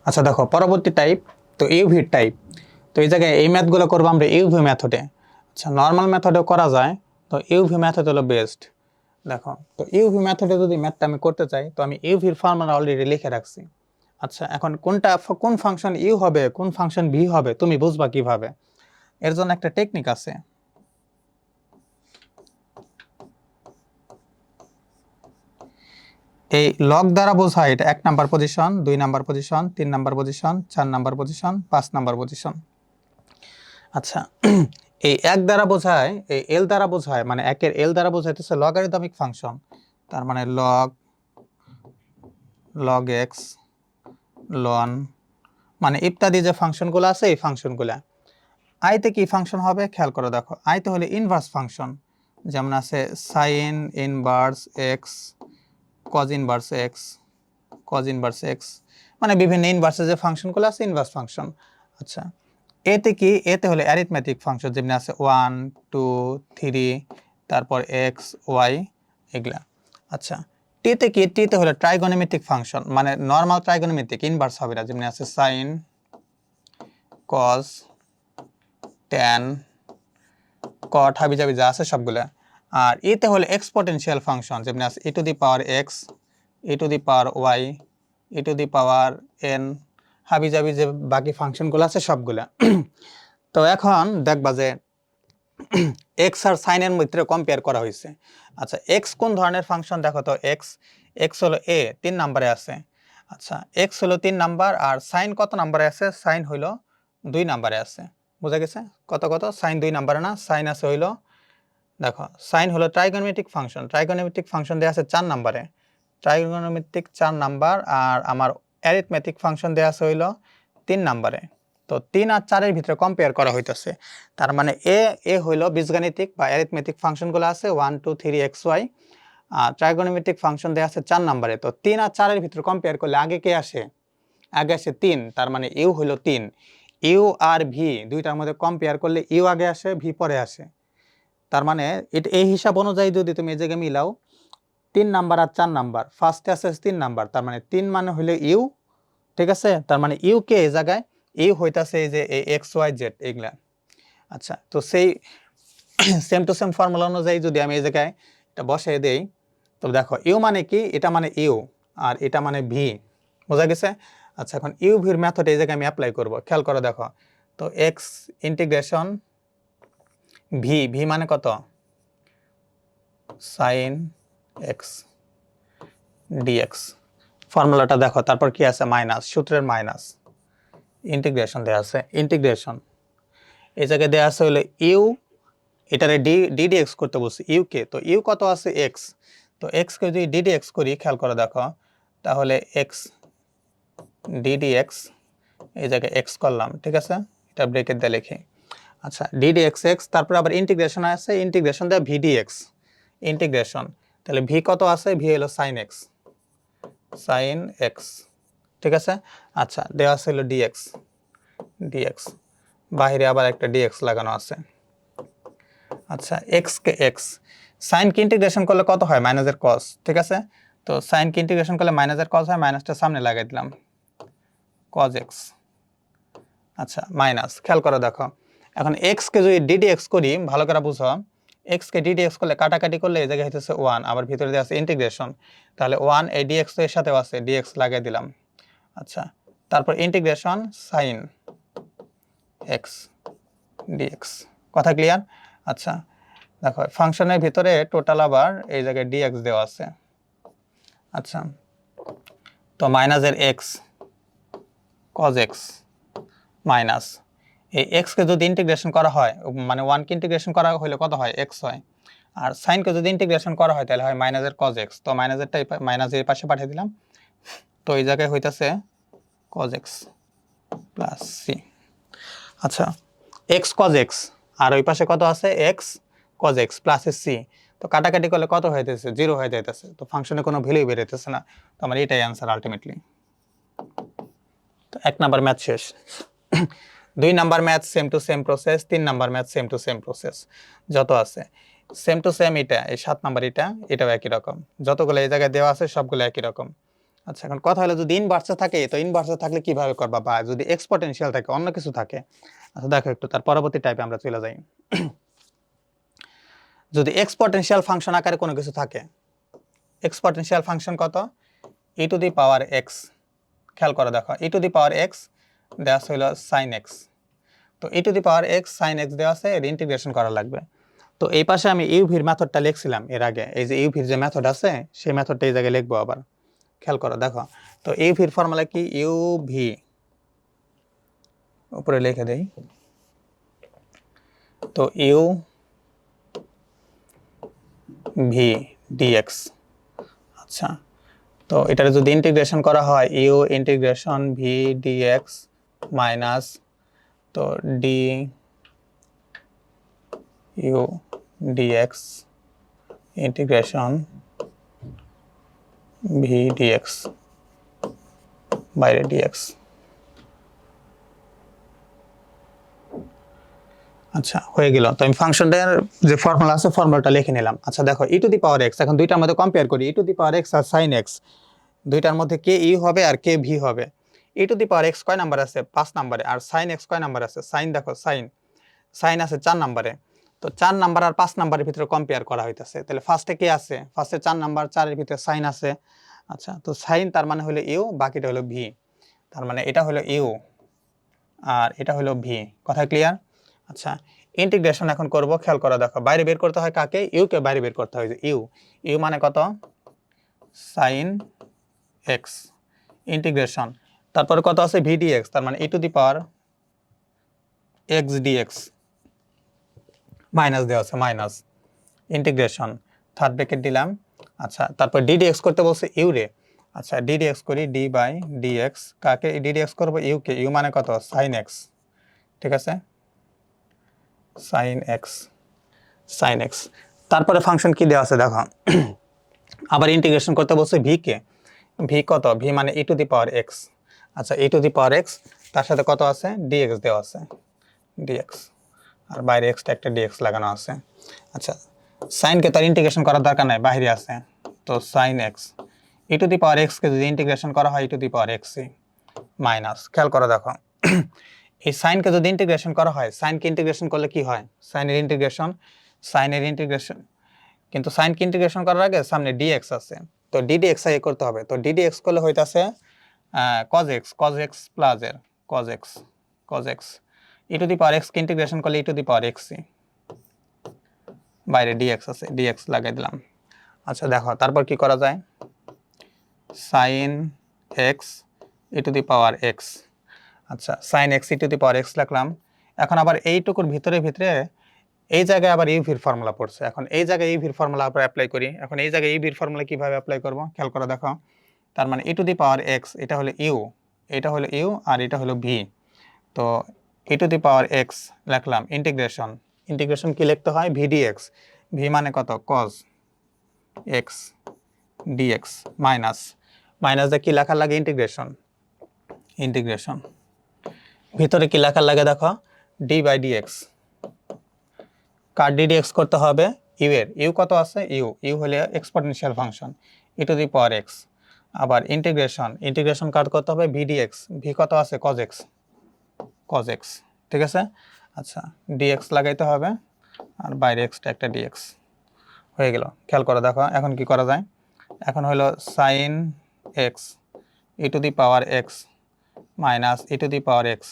আচ্ছা দেখো পরবর্তী টাইপ, তো ইউভি টাইপ। তো এই জায়গায় এই ম্যাথগুলো করবো আমরা ইউভি মেথডে। আচ্ছা নর্মাল মেথডেও করা যায়, তো ইউভি মেথড হলো বেস্ট। দেখো তো ইউভি মেথডে যদি ম্যাথটা আমি করতে চাই, তো আমি ইউভির ফর্মুলা অলরেডি লিখে রাখছি। আচ্ছা এখন কোন ফাংশন ইউ হবে, কোন ফাংশন ভি হবে তুমি বুঝবা কিভাবে? এর জন্য একটা টেকনিক আছে। এই লগ দ্বারা বোঝায় এটা 1 number position, 2 number position, 3 number position, 4 number position, 5 number position. আচ্ছা এই 1 দ্বারা বোঝায়, এই এল দ্বারা বোঝায়, মানে 1 এর এল দ্বারা বোঝাইতেছে লগারিদমিক ফাংশন। তার মানে লগ এক্স, লন, মানে ইত্যাদি যে ফাংশনগুলো আছে এই ফাংশনগুলো। আইতে কি ফাংশন হবে খেয়াল করে দেখো, আইতে হলে ইনভার্স ফাংশন, যেমন আছে sign inverse x, cos inverse x, cos inverse x, মানে বিভিন্ন ইনভার্সে যে ফাংশনগুলো আছে ইনভার্স ফাংশন। আচ্ছা এতে কি, এতে হলে অ্যারিথমেটিক ফাংশন, যেমন আছে 1 2 3, তারপর এক্স ওয়াই এগুলা। আচ্ছা টিতে কি, টিতে হলে ট্রাইগোনোমেট্রিক ফাংশন, মানে নর্মাল ট্রাইগোনোমেট্রিক, ইনভার্স হবে না, যেমন আছে সাইন কজ ট্যান কট হাবিজাবি যা আছে সবগুলা। আর এতে হলে এক্সপোনেনশিয়াল ফাংশন, যেমন আছে e to the power x, e to the power y, e to the power n, হাবিজাবি যে বাকি ফাংশনগুলো আছে সবগুলা। তো এখন দেখবা যে এক্স আর সাইনের মধ্যে কম্পেয়ার করা হয়েছে। আচ্ছা এক্স কোন ধরনের ফাংশন দেখো তো, এক্স এক্স হলো এ 3 নম্বরে আছে। আচ্ছা এক্স হলো 3 নাম্বার, আর সাইন কত নম্বরে আছে, সাইন হইলো 2 নম্বরে আছে। বুঝা গেছে? কত কত, সাইন 2 নম্বরে না, সাইন আছে হইলো, দেখো সাইন হলো ট্রাইগোনোমেট্রিক ফাংশন, ট্রাইগোনোমেট্রিক ফাংশন দেওয়া আছে 4 নম্বরে, ট্রাইগোনোমেট্রিক 4 নাম্বার, আর আমার অ্যারিথমেটিক ফাংশন দেওয়া আছে হইলো 3 নম্বরে। তো 3 আর 4 এর ভিতরে কম্পেয়ার করা হইতেছে। তার মানে এ হইলো বীজগাণিতিক বা অ্যারিথমেটিক ফাংশনগুলো আছে 1 2 3 এক্স ওয়াই, আর ট্রাইগোনোমেট্রিক ফাংশন দেওয়া আছে 4 নম্বরে। তো 3 আর 4 এর ভিতরে কম্পেয়ার করলে আগে কে আসে, আগে আসে 3, তার মানে ইউ হইলো 3। ইউ আর ভি দুইটার মধ্যে কম্পেয়ার করলে ইউ আগে আসে ভি পরে আসে। তার মানে এই হিসাব অনুযায়ী যদি তুমি এই জায়গায় মিলাও 3 নাম্বার আর 4 নাম্বার, ফার্স্টে আছে 3 নাম্বার, তার মানে 3 মানে হলো ইউ, ঠিক আছে? তার মানে ইউ কে এই জায়গায়, ইউ হইতাছে এই যে এক্স ওয়াই জেড এগুলা। আচ্ছা তো সেই সেম টু সেম ফর্মুলা অনুযায়ী যদি আমি এই জায়গায় এটা বসিয়ে দেই, তো দেখো ইউ মানে কি, এটা মানে ইউ আর এটা মানে ভি। বোঝা গেছে? আচ্ছা এখন ইউ ভির মেথড এই জায়গায় আমি অ্যাপ্লাই করব, খেয়াল করে দেখো। তো এক্স ইন্টিগ্রেশন ভি, ভি মানে কত, সাইন এক্স ডিএক্স, ফর্মুলাটা দেখো, তারপর কি আছে মাইনাস, সূত্রের মাইনাস, ইন্টিগ্রেশন দেওয়া আছে, ইন্টিগ্রেশন এই জায়গায় দেওয়া আছে হলো ইউ, এটারে ডিডিএক্স করতে বলছি ইউ কে, তো ইউ কত আছে এক্স, তো এক্স কে যদি ডিডিএক্স করি খেয়াল করে দেখো, তাহলে এক্স ডিডিএক্স, এই জায়গায় এক্স করলাম, ঠিক আছে, এটা ব্রেকেট দিয়ে লিখি। আচ্ছা ডিডিএক্স এক্স, তারপর আবার ইন্টিগ্রেশন আছে, ইন্টিগ্রেশন দেওয়া ভিডিএক্স, ইন্টিগ্রেশন, তাহলে ভি কত আছে, ভি হলো সাইন এক্স, সাইন এক্স, ঠিক আছে। আচ্ছা দেওয়া আছে হলো ডিএক্স, ডিএক্স বাইরে আবার একটা ডিএক্স লাগানো আছে। আচ্ছা এক্স কে এক্স, সাইন কে ইন্টিগ্রেশন করলে কত হয়, মাইনাসের কস, ঠিক আছে। তো সাইন কে ইন্টিগ্রেশন করলে মাইনাসের কস হয়, মাইনাসটা সামনে লাগাই দিলাম, কজ এক্স। আচ্ছা মাইনাস, খেয়াল করে দেখো, এখন এক্স কে যদি ডিডিএক্স করি, ভালো করে বুঝো, এক্স কে ডিডিএক্স করলে কাটাকাটি করলে এই জায়গায় হইতেছে 1, আবার ভিতরে দেওয়া আছে ইন্টিগ্রেশন, তাহলে 1 এই ডিএক্স এর সাথেও আছে, ডিএক্স লাগিয়ে দিলাম। আচ্ছা তারপর ইন্টিগ্রেশন সাইন এক্স ডিএক্স, কথা ক্লিয়ার? আচ্ছা দেখো ফাংশনের ভিতরে টোটাল আবার এই জায়গায় ডিএক্স দেওয়া আছে। আচ্ছা তো মাইনাসের এক্স কজ এক্স মাইনাস, এই এক্স কে যদি ইন্টিগ্রেশন করা হয়, মানে 1 কে ইন্টিগ্রেশন করা হলে কত হয়, এক্স হয়, আর সাইন কে যদি ইন্টিগ্রেশন করা হয় তাহলে হয় মাইনাসের কজ এক্স, তো মাইনাসেরটা মাইনাসের পাশে পাঠিয়ে দিলাম, তো এই জায়গায় হইতাছে কজ এক্স প্লাস সি। আচ্ছা এক্স কজ এক্স, আর ওই পাশে কত আছে, x cos x plus c, তো কাটাকাটি করলে কত হয়ে যাচ্ছে, 0 হয়ে যাইতেছে, তো ফাংশনে কোনো ভ্যালু বেরোতেছে না, তো আমার এটাই অ্যান্সার আলটিমেটলি। তো 1 নাম্বার ম্যাথ শেষ। 2 number math same to same process, 3 number math same to same process, যত আছে সেম টু সেম, এটা এই 7 নাম্বার এটাও একই রকম, যতগুলো এই জায়গায় দেওয়া আছে সবগুলো একই রকম। আচ্ছা, এখন কথা হলো যদি ইনভার্সে থাকে, তো ইনভার্সে থাকলে কিভাবে করবা, বা যদি এক্সপোনেনশিয়াল থাকে, অন্য কিছু থাকে। আচ্ছা দেখো একটু তার পরবর্তী টাইপে আমরা চলে যাই। যদি এক্সপোনেনশিয়াল ফাংশন আকারে কোনো কিছু থাকে, এক্সপোনেনশিয়াল ফাংশন কত, e to the power x, খেয়াল করে দেখো e to the power x দেওয়া হইল sin x, তো e to the power x sin x দেওয়া আছে, এর ইন্টিগ্রেশন করা লাগবে। তো এই পাশে আমি ইউভির মেথডটা লিখছিলাম এর আগে, এই যে ইউভির যে মেথড আছে সেই মেথডটা এই জায়গায় লিখবো আবার, খেয়াল করো দেখো। তো ইউভির ফর্মুলা কি, ইউভি উপরে লিখে দেই, তো ইউ ভি ডিএক্স। আচ্ছা, তো এটার যদি ইন্টিগ্রেশন করা হয়, u integration v dx minus, তো d u dx integration v dx বাইরে ডিএক্স। আচ্ছা হয়ে গেল। তো আমি ফাংশনটার যে ফর্মুলা আছে ফর্মুলাটা লিখে নিলাম। আচ্ছা দেখো ই টু দি পাওয়ার এক্স, এখন দুইটার মধ্যে কম্পেয়ার করি, e to the power x আর সাইন এক্স, দুইটার মধ্যে কে ই হবে আর কে ভি হবে। E to the power x কয় নাম্বার আছে, 5 নম্বরে, আর সাইন এক্স কয় নাম্বার আছে, সাইন দেখো সাইন আছে 4 নম্বরে। তো 4 নাম্বার আর 5 নাম্বারের ভিতরে কম্পেয়ার করা হইতাছে, তাহলে ফার্স্টে কে আছে, ফার্স্টে 4 নাম্বার, 4 এর ভিতরে সাইন আছে। আচ্ছা, তো সাইন তার মানে হলো ইউ, বাকিটা হলো ভি, তার মানে এটা হলো ইউ আর এটা হলো ভি। কথা ক্লিয়ার? আচ্ছা, ইন্টিগ্রেশন এখন করব, খেয়াল করে দেখো, বাইরে বের করতে হয় কাকে, ইউ কে বাইরে বের করতে হয়, যে ইউ, ইউ মানে কত, সাইন এক্স ইন্টিগ্রেশন, তারপরে কত আছে ভি ডিএক্স, তার মানে e to the power x dx minus দেওয়া আছে, মাইনাস ইন্টিগ্রেশন, থার্ড ব্র্যাকেট দিলাম। আচ্ছা, তারপর ডি ডিএক্স করতে বলছে ইউ রে। আচ্ছা, ডি ডিএক্স করি, ডি বাই ডিএক্স, কাকে ডি ডিএক্স করবো, ইউ কে, ইউ মানে কত, সাইন এক্স, ঠিক আছে, সাইন এক্স, সাইন এক্স। তারপরে ফাংশন কি দেওয়া আছে দেখো, আবার ইন্টিগ্রেশন করতে বলছে ভি কে, ভি কত, ভি মানে e to the power x. আচ্ছা, ই টু দি পাওয়ার এক্স, তার সাথে কত আছে, ডিএক্স দেওয়া আছে, ডিএক্স, আর বাইরে এক্সটা একটা ডিএক্স লাগানো আছে। আচ্ছা, সাইনকে তার ইন্টিগ্রেশন করার দরকার নাই, বাইরে আছে, তো sine x, e to the power এক্সকে যদি ইন্টিগ্রেশন করা হয় e to the power x minus, খেয়াল করে দেখো, এই সাইনকে যদি ইন্টিগ্রেশন করা হয়, সাইনকে ইন্টিগ্রেশন করলে কি হয়, সাইনের ইন্টিগ্রেশন, কিন্তু সাইনকে ইন্টিগ্রেশন করার আগে সামনে ডিএক্স আছে, তো ডিডিএক্স আগে করতে হবে, তো ডিডিএক্স করলে হইতাছে cos x প্লাস এর cos x e to the power x কে ইন্টিগ্রেশন করলে e to the power x, বাইরে ডিএক্স আছে, ডিএক্স লাগাই দিলাম। আচ্ছা দেখো তারপর কি করা যায়, sine x e to the power x, আচ্ছা sine x e to the power x লিখলাম। এখন আবার এইটুকুর ভিতরে এই জায়গায় আবার ইউভির ফর্মুলা পড়ছে, এখন এই জায়গায় ইউভির ফর্মুলা আবার অ্যাপ্লাই করি। এখন এই জায়গায় ইউভির ফর্মুলা কিভাবে অ্যাপ্লাই করব, খেয়াল করে দেখো, তার মানে e to the power x, এটা হলো ইউ, এটা হলো ইউ আর এটা হলো ভি, তো e to the power x লিখলাম, ইন্টিগ্রেশন কি লিখতে হয়, ভি ডিএক্স, ভি মানে কত, cos x dx minus, minus দিয়ে কি লেখার লাগে, ইন্টিগ্রেশন ভিতরে কি লেখার লাগে দেখো, ডি বাই ডিএক্স, কার ডিডিএক্স করতে হবে, ইউ এর, ইউ কত আছে, ইউ হলে exponential function e to the power x, আবার ইন্টিগ্রেশন কার করতে হবে, ভি ডিএক্স, ভি কত আছে, কজ এক্স, ঠিক আছে। আচ্ছা, ডিএক্স লাগাইতে হবে আর বাইরে এক্সটা একটা ডিএক্স হয়ে গেল। খেয়াল করে দেখো এখন কি করা যায়, এখন হলো sine x e to the power x minus e to the power x,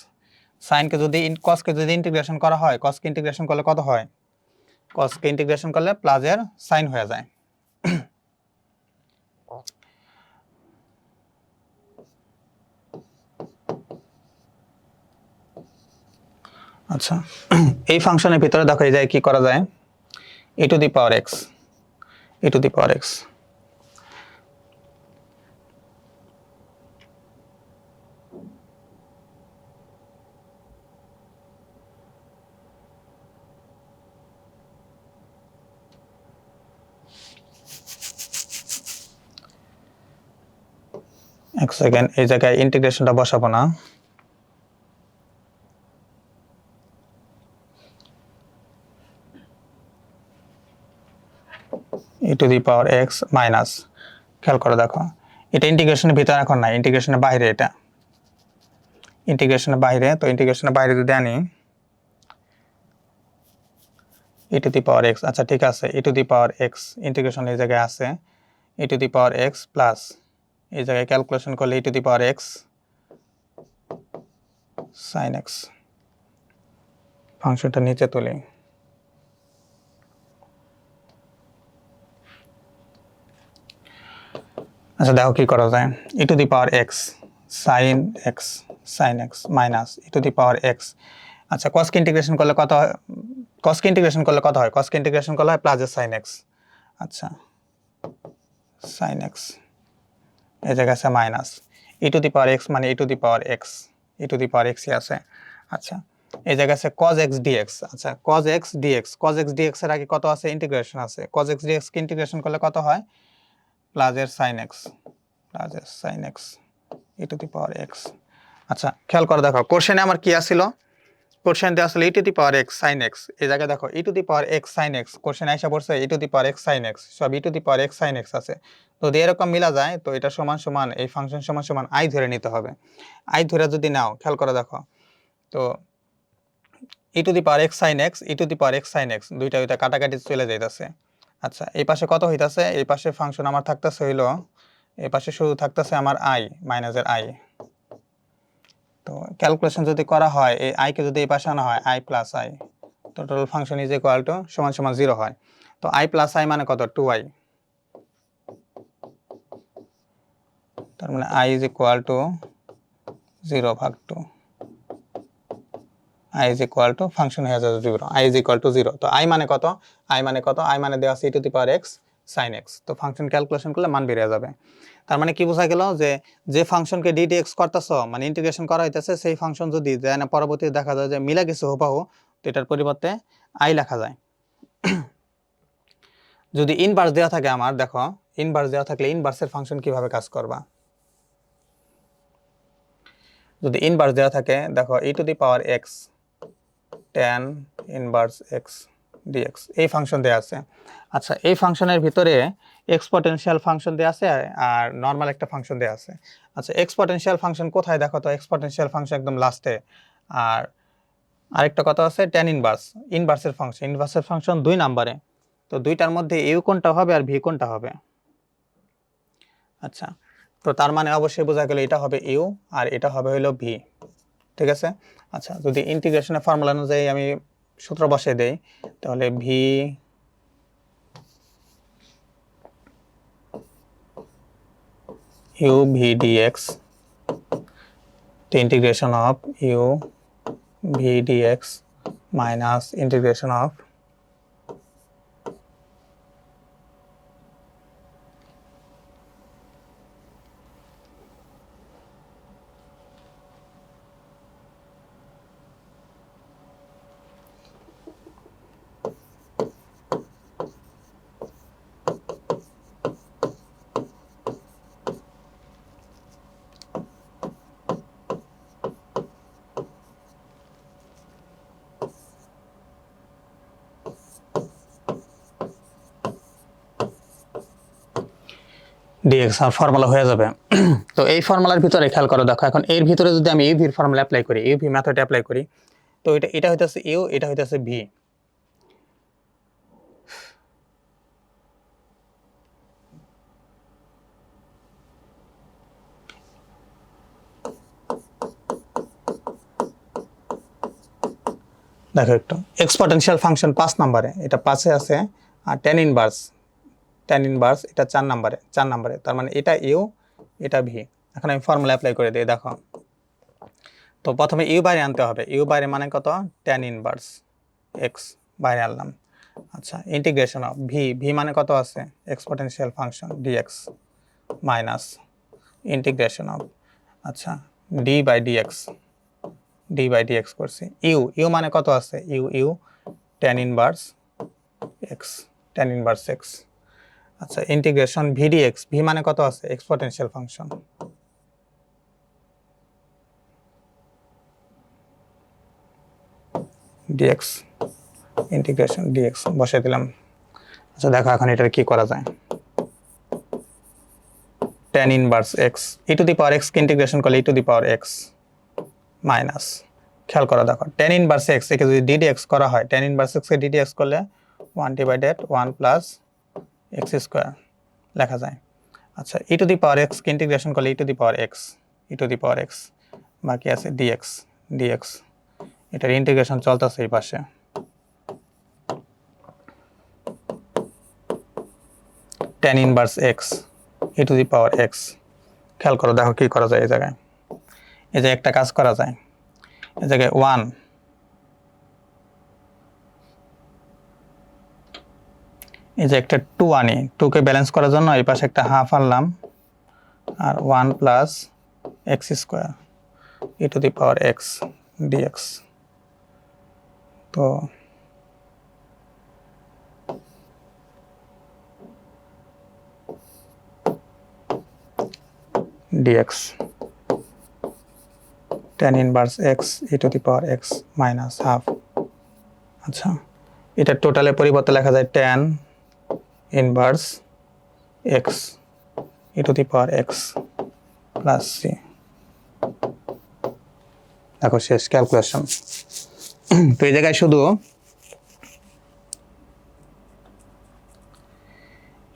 সাইনকে যদি কসকে যদি ইন্টিগ্রেশন করা হয়, কসকে ইন্টিগ্রেশন করলে কত হয়, কসকে ইন্টিগ্রেশন করলে প্লাসের সাইন হয়ে যায়। আচ্ছা, এই ফাংশনের ভিতরে দেখো এই যায় কি করা যায়, e to the power x, e to the power x, এক সেকেন্ড, এই জায়গায় ইন্টিগ্রেশনটা বসাবো না, e to the power x minus, খেয়াল করে দেখো এটা ইন্টিগ্রেশনের ভিতরে এখন না, ইন্টিগ্রেশনের বাইরে, এটা ইন্টিগ্রেশনের বাইরে। তো ইন্টিগ্রেশনের বাইরে যদি আনি e to the power x, আচ্ছা ঠিক আছে, e to the power x integration এই জায়গায় আছে, e to the power x plus এই জায়গায় ক্যালকুলেশন করলে e to the power x sin x। ফাংশনটা নিচে তুলি, আচ্ছা দেখো কি করা যায়। e to the power x sin x minus e to the power x। আচ্ছা কসকে ইন্টিগ্রেশন করলে কত হয়, কসকে ইন্টিগ্রেশন করলে কত হয়, কসকে ইন্টিগ্রেশন করলে হয় প্লাস sin x। আচ্ছা sin x এই জায়গায় আছে minus e to the power x, মানে e to the power x, e to the power x আছে। আচ্ছা এই জায়গায় আছে cos x dx। আচ্ছা cos x dx, cos x dx এর আগে কত আছে, ইন্টিগ্রেশন আছে, cos x dx কে ইন্টিগ্রেশন করলে কত হয়, প্লাস এর sin x, প্লাস এর sin x e to the power x। আচ্ছা খেয়াল করে দেখো কোশ্চেনে আমার কি আছিল, কোশ্চেন দেওয়া আসলে e to the power x sin x, এই জায়গায় দেখো e to the power x sin x, question আইসা পড়ছে e to the power x sin x, সব e to the power x sin x আছে। তো যদি এরকম মিলা যায় তো এটা সমান সমান, এই ফাংশন সমান সমান i ধরে নিতে হবে। i ধরে যদি নাও, খেয়াল করে দেখো, তো e to the power x sin x, e to the power x sin x দুইটা দুইটা কাটাকাটি চলে যাইতাছে। আচ্ছা এই পাশে কত হইতাছে, এই পাশে ফাংশন আমার থাকতেছে হইলো, এই পাশে শুধু থাকতেছে আমার i মাইনাসের i। তো ক্যালকুলেশন যদি করা হয়, এই i কে যদি এই পাশে আনা হয় i প্লাস i, তো total function is equal two সমান সমান 0 হয়। তো i প্লাস i মানে কত, 2i, তার মানে i ইজ ইকুয়াল টু 0 ভাগ 2, i is equal to function হয়ে যাবে 0, i ইজ ইকুয়াল টু 0। তো i মানে কত, i মানে কত, i মানে দেওয়া আছে e to the power x sin x। তো ফাংশন ক্যালকুলেশন করলে মান বেরিয়ে যাবে। তার মানে কি বোঝা গেল, যে যে ফাংশনকে ddx করতেছ মানে ইন্টিগ্রেশন করা হইতেছে, সেই ফাংশন যদি যায় না পরবর্তীতে দেখা যায় যে মিলা কিছু হুবহু, তো এটার পরিবর্তে i লেখা যায়। যদি ইনভার্স দেওয়া থাকে আমার, দেখো ইনভার্স দেওয়া থাকলে ইনভার্সের ফাংশন কিভাবে কাজ করবা, যদি ইনভার্স দেওয়া থাকে দেখো e to the power x tan inverse x dx এই ফাংশন দেওয়া আছে। আচ্ছা এই ফাংশনের ভিতরে এক্সপোনেনশিয়াল ফাংশন দেওয়া আছে আর নরমাল একটা ফাংশন দেওয়া আছে। আচ্ছা এক্সপোনেনশিয়াল ফাংশন কোথায় দেখো তো, এক্সপোনেনশিয়াল ফাংশন একদম লাস্টে। আর আরেকটা কথা আছে tan ইনভার্স, ইনভার্সের ফাংশন 2 নম্বরে। তো দুইটার মধ্যে ইউ কোনটা হবে আর ভি কোনটা হবে। আচ্ছা তো তার মানে অবশ্যই বোঝা গেল এটা হবে ইউ আর এটা হবে হলো ভি, ঠিক আছে। আচ্ছা যদি ইন্টিগ্রেশনের ফর্মুলা অনুযায়ী আমি সূত্র বসিয়ে দেই, তাহলে v u v dx, integration of u v dx minus integration of dx আর ফর্মুলা হয়ে যাবে। তো এই ফর্মুলার ভিতরে খেয়াল করো দেখো, এখন এর ভিতরে যদি আমি ইউভির ফর্মুলা অ্যাপ্লাই করি, ইউভি মেথড অ্যাপ্লাই করি, তো এটা হইতাছে ইউ, এটা হইতাছে ভি। দেখো একটু এক্সপোনেনশিয়াল ফাংশন 5 নম্বরে, এটা 5-এ আছে, আর tan ইনভার্স এটা 4 নম্বরে, তার মানে এটা ইউ এটা ভি। এখন আমি ফর্মুলা অ্যাপ্লাই করে দিই, দেখো তো প্রথমে ইউ বাইরে আনতে হবে, ইউ বাইরে মানে কত, tan ইনভার্স x বাইরে আনলাম। আচ্ছা ইন্টিগ্রেশন অফ ভি মানে কত আছে, exponential function dx minus integration of, আচ্ছা ডি বাই ডিএক্স করছি, ইউ মানে কত আছে, ইউ tan ইনভার্স x। আচ্ছা ইন্টিগ্রেশন ভি ডিএক্স, ভি মানে কত আছে, exponential function dx, integration dx বসাই দিলাম। আচ্ছা দেখো এখন এটার কি করা যায়, tan inverse x e to the power x কে ইন্টিগ্রেশন করলে e to the power x minus, খেয়াল করে দেখো tan ইনভার্স x একে যদি ddx করা হয়, tan ইনভার্স x কে ddx করলে 1 ডিভাইডেড 1 প্লাস x স্কয়ার লেখা যায়। আচ্ছা e to the power x কে ইন্টিগ্রেশন করলে e to the power x বাকি আছে dx এটার ইন্টিগ্রেশন চলতেছে এই পাশে। tan inverse x e to the power x, খেয়াল করো দেখো কি করা যায় এই জায়গায়। এই যে একটা কাজ করা যায়, এই জায়গায় 1 এই যে একটা 2 আনি, 2 কে ব্যালেন্স করার জন্য এই পাশে একটা হাফ আনলাম আর 1 plus x square e to the power x dx। তো dx tan inverse x e to the power x minus half. আচ্ছা এটা টোটালের পরিবর্তে লেখা যায় tan inverse x e to the power x plus c। দেখো শেষ calculation. তো এই জায়গায় শুধু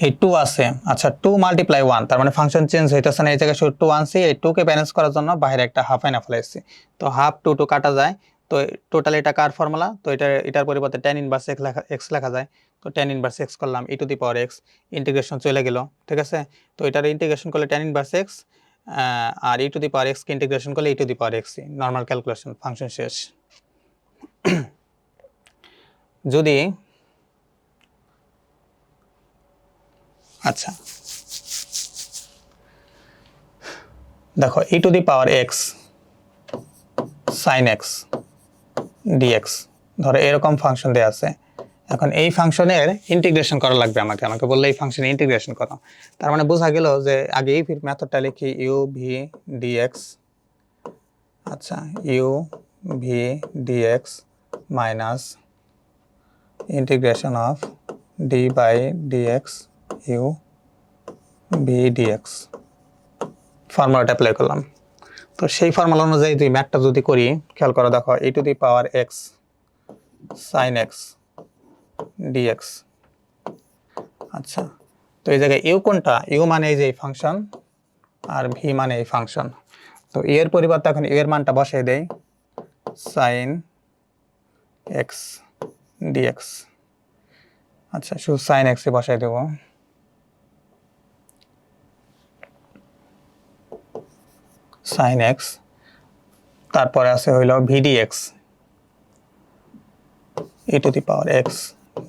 এই 2 আছে, আচ্ছা 2 মাল্টিপ্লাই 1 তার মানে ফাংশন চেঞ্জ হইতেছে না, এই জায়গায় শুধু 2 আনছি, এই 2 কে ব্যালেন্স করার জন্য বাইরে একটা হাফ এনে ফেলাইছি। তো হাফ 2 কাটা যায়, তো টোটাল এটা কার ফর্মুলা, তো এটার পরিবর্তে tan ইনভার্স x লেখা যায়। তো tan ইনভার্স x করলাম e to the power x, integration চলে গেল, ঠিক আছে। তো এটার ইন্টিগ্রেশন করলে tan ইনভার্স x আর e to the power x কে ইন্টিগ্রেশন করলে e to the power x, normal calculation, function শেষ। যদি আচ্ছা দেখো e to the power x sin x dx, ধরো এরকম ফাংশন দেয়া আছে। এখন এই ফাংশনের ইন্টিগ্রেশন করা লাগবে আমাকে বললে এই ফাংশনের ইন্টিগ্রেশন করো। তার মানে বোঝা গেল যে আগে এই মেথডটা লিখি u v dx, আচ্ছা u v dx minus integration of d by dx u v dx, ফর্মুলাটা অ্যাপ্লাই করলাম। তো সেই ফর্মুলা অনুযায়ী তুই ম্যাথটা যদি করি, খেয়াল করো দেখো e to the power x sin x dx। আচ্ছা তো এই জায়গায় u কোনটা, u মানে এই যে এই ফাংশন আর v মানে এই ফাংশন। তো এর পরিবর্তে এখন u এর মানটা বসাই দেই, sin x dx। আচ্ছা শুধু sin x এ বসাই দেব, sin x, তারপরে আছে হইল v dx e to the power x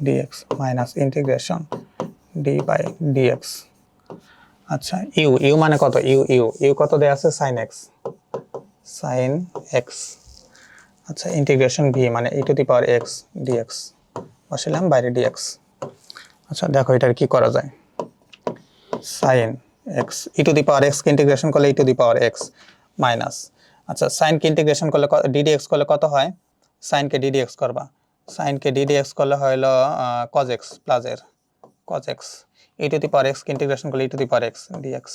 dx minus integration d by dx। আচ্ছা u মানে কত, u কত দেয়া আছে, sin x। আচ্ছা ইন্টিগ্রেশন v মানে e to the power x dx বসালাম, বাইরে dx। আচ্ছা দেখো এটার কি করা যায়, sin x e to the power x কে ইন্টিগ্রেশন করলে e to the power x minus, আচ্ছা sin কে ইন্টিগ্রেশন করলে ddx করলে কত হয়, sin কে ddx করবা, sin কে ddx করলে হলো cos x প্লাস এর cos x e to the power x কে ইন্টিগ্রেশন করলে e to the power x dx।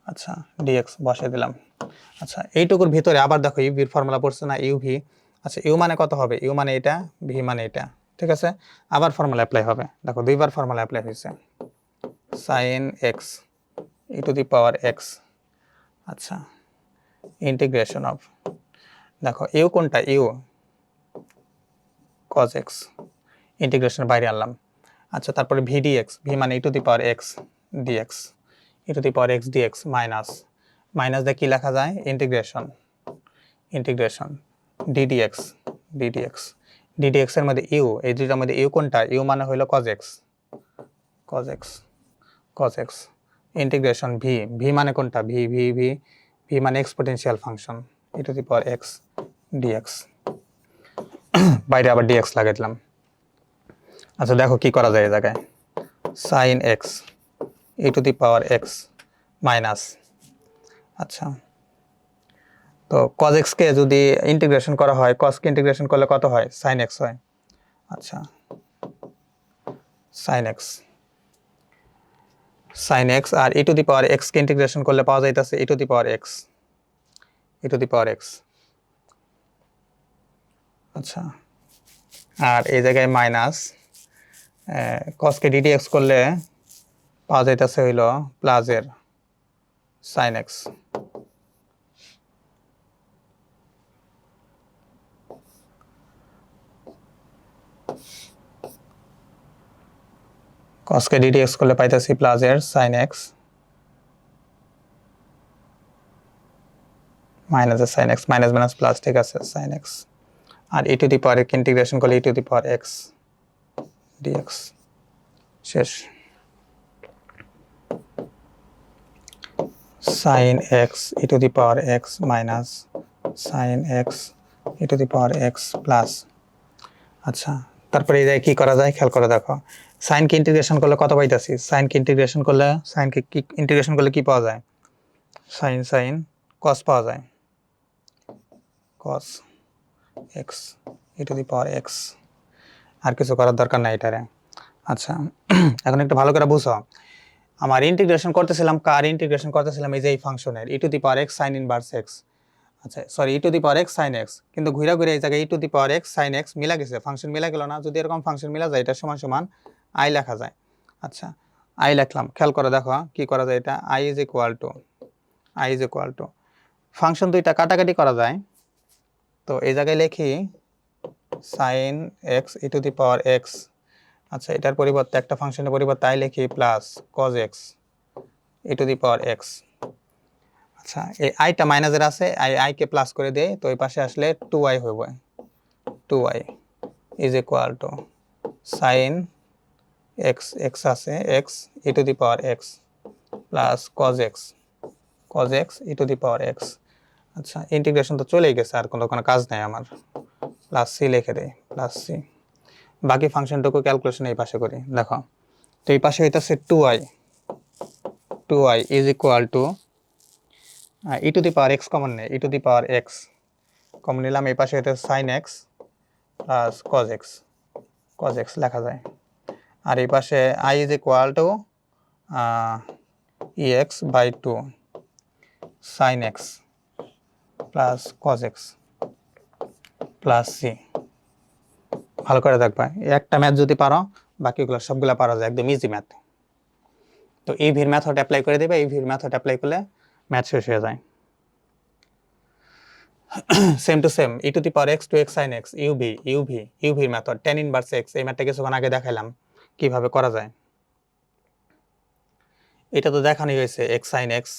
আচ্ছা dx বসাই দিলাম। আচ্ছা এইটুকুর ভিতরে আবার দেখো u v এর ফর্মুলা পড়ছে না, u v, আচ্ছা u মানে কত হবে, u মানে এটা, v মানে এটা, ঠিক আছে। আবার ফর্মুলা অ্যাপ্লাই হবে, দেখো দুইবার ফর্মুলা অ্যাপ্লাই হয়েছে, sin x e to the power x, আচ্ছা ইন্টিগ্রেশন অফ, দেখো u কোনটা, u cos x, ইন্টিগ্রেশন বাইরে আনলাম। আচ্ছা তারপরে v dx, v মানে e to the power x dx, e to the power x dx minus, minus দিয়ে কি লেখা যায়, ইন্টিগ্রেশন ddx এর মধ্যে u, এই দুইটার মধ্যে u কোনটা, u মানে হইলো cos x ইন্টিগ্রেশন v মানে কোনটা, v মানে exponential function e to the power x dx, বাইরে আবার dx লাগিয়ে দিলাম। আচ্ছা দেখো কি করা যায় এই জায়গায়, sin x e to the power x minus, আচ্ছা তো cos x কে যদি ইন্টিগ্রেশন করা হয়, cos কে ইন্টিগ্রেশন করলে কত হয়, sin x হয়। আচ্ছা sin x সাইন এক্স আর e to the power x কে ইন্টিগ্রেশন করলে পাওয়া যাইতেছে e to the power x, e to the power x. আচ্ছা, আর এই জায়গায় মাইনাস কসকে ডিডি এক্স করলে পাওয়া যাইতেছে হইল প্লাসের সাইন এক্স। কসকে ডিডি এক্স করলে পাইতেছি প্লাসের সাইন এক্স মাইনাসের sine x, minus minus plus, ঠিক আছে, সাইন এক্স। আর e to the power integration করলে e to the power x dx. শেষ। Sine x e to the power x minus sine x e to the power x plus. আচ্ছা, তারপরে এই জায়গায় কী করা যায় খেয়াল করে দেখো। সাইনকে ইন্টিগ্রেশন করলে কত পাইতেছি? সাইনকে ইন্টিগ্রেশন করলে ইন্টিগ্রেশন করলে কী পাওয়া যায়? সাইন সাইন কস পাওয়া যায়, cos x e to the power x. আর কিছু করার দরকার নাই এটারে। আচ্ছা, এখন একটু ভালো করে বুঝো। আমার ইন্টিগ্রেশন করতেছিলাম কার ইন্টিগ্রেশন করতেছিলাম? এই যে এই ফাংশনের e to the power x sine inverse x. আচ্ছা sorry, e to the power x sine x, কিন্তু ঘুরে ঘুরে এই জায়গায় e to the power x sine x মিলা গেছে, ফাংশন মিলা গেল না। যদি এরকম ফাংশন মিলা যায় এটা সমান সমান আই লেখা যায়। আচ্ছা, আই লিখলাম, খেয়াল করে দেখো কি করা যায়। এটা I is equal to function দুইটা কাটাকাটি করা যায়, তো এই জায়গায় লিখি sine x e to the power x. আচ্ছা, এটার পরিবর্তে একটা ফাংশনের পরিবর্তে আই লিখি plus cos x e to the power x. আচ্ছা, এই আইটা মাইনাসের আছে, আইকে প্লাস করে দেয়, তো এই পাশে আসলে 2i হবে। 2i is equal to sine x, x আছে x e to the power x plus cos x e to the power x. আচ্ছা, ইন্টিগ্রেশন তো চলেই গেছে, আর কোনো কাজ নেই আমার। প্লাস সি লিখে দেয়, প্লাস সি। বাকি ফাংশনটুকু ক্যালকুলেশন এই পাশে করি। দেখো, তো এই পাশে হইতেছে 2i is equal to e to the power x common নেই, e to the power x common নিলাম। এই পাশে হইতেছে sine x plus cos x লেখা যায়। আর এই পাশে I is equal to e x by 2 sine x plus cos x plus c. ভালো করে দেখবা, একটা ম্যাথ যদি পারো বাকিগুলো সবগুলো পারা যায়, একদম ইজি ম্যাথ। তো এই ভির মেথড অ্যাপ্লাই করে দেবে, এই ভির মেথড অ্যাপ্লাই করলে ম্যাথ শেষ হয়ে যায়। Same to same e to the power x two x sine x ইউভির মেথড টেন ইনভার্স এক্স, এই ম্যাথটা কিছুক্ষণ আগে দেখাইলাম কিভাবে করা যায়। এটা তো দেখানোই হয়েছে এক্স সাইন এক্স,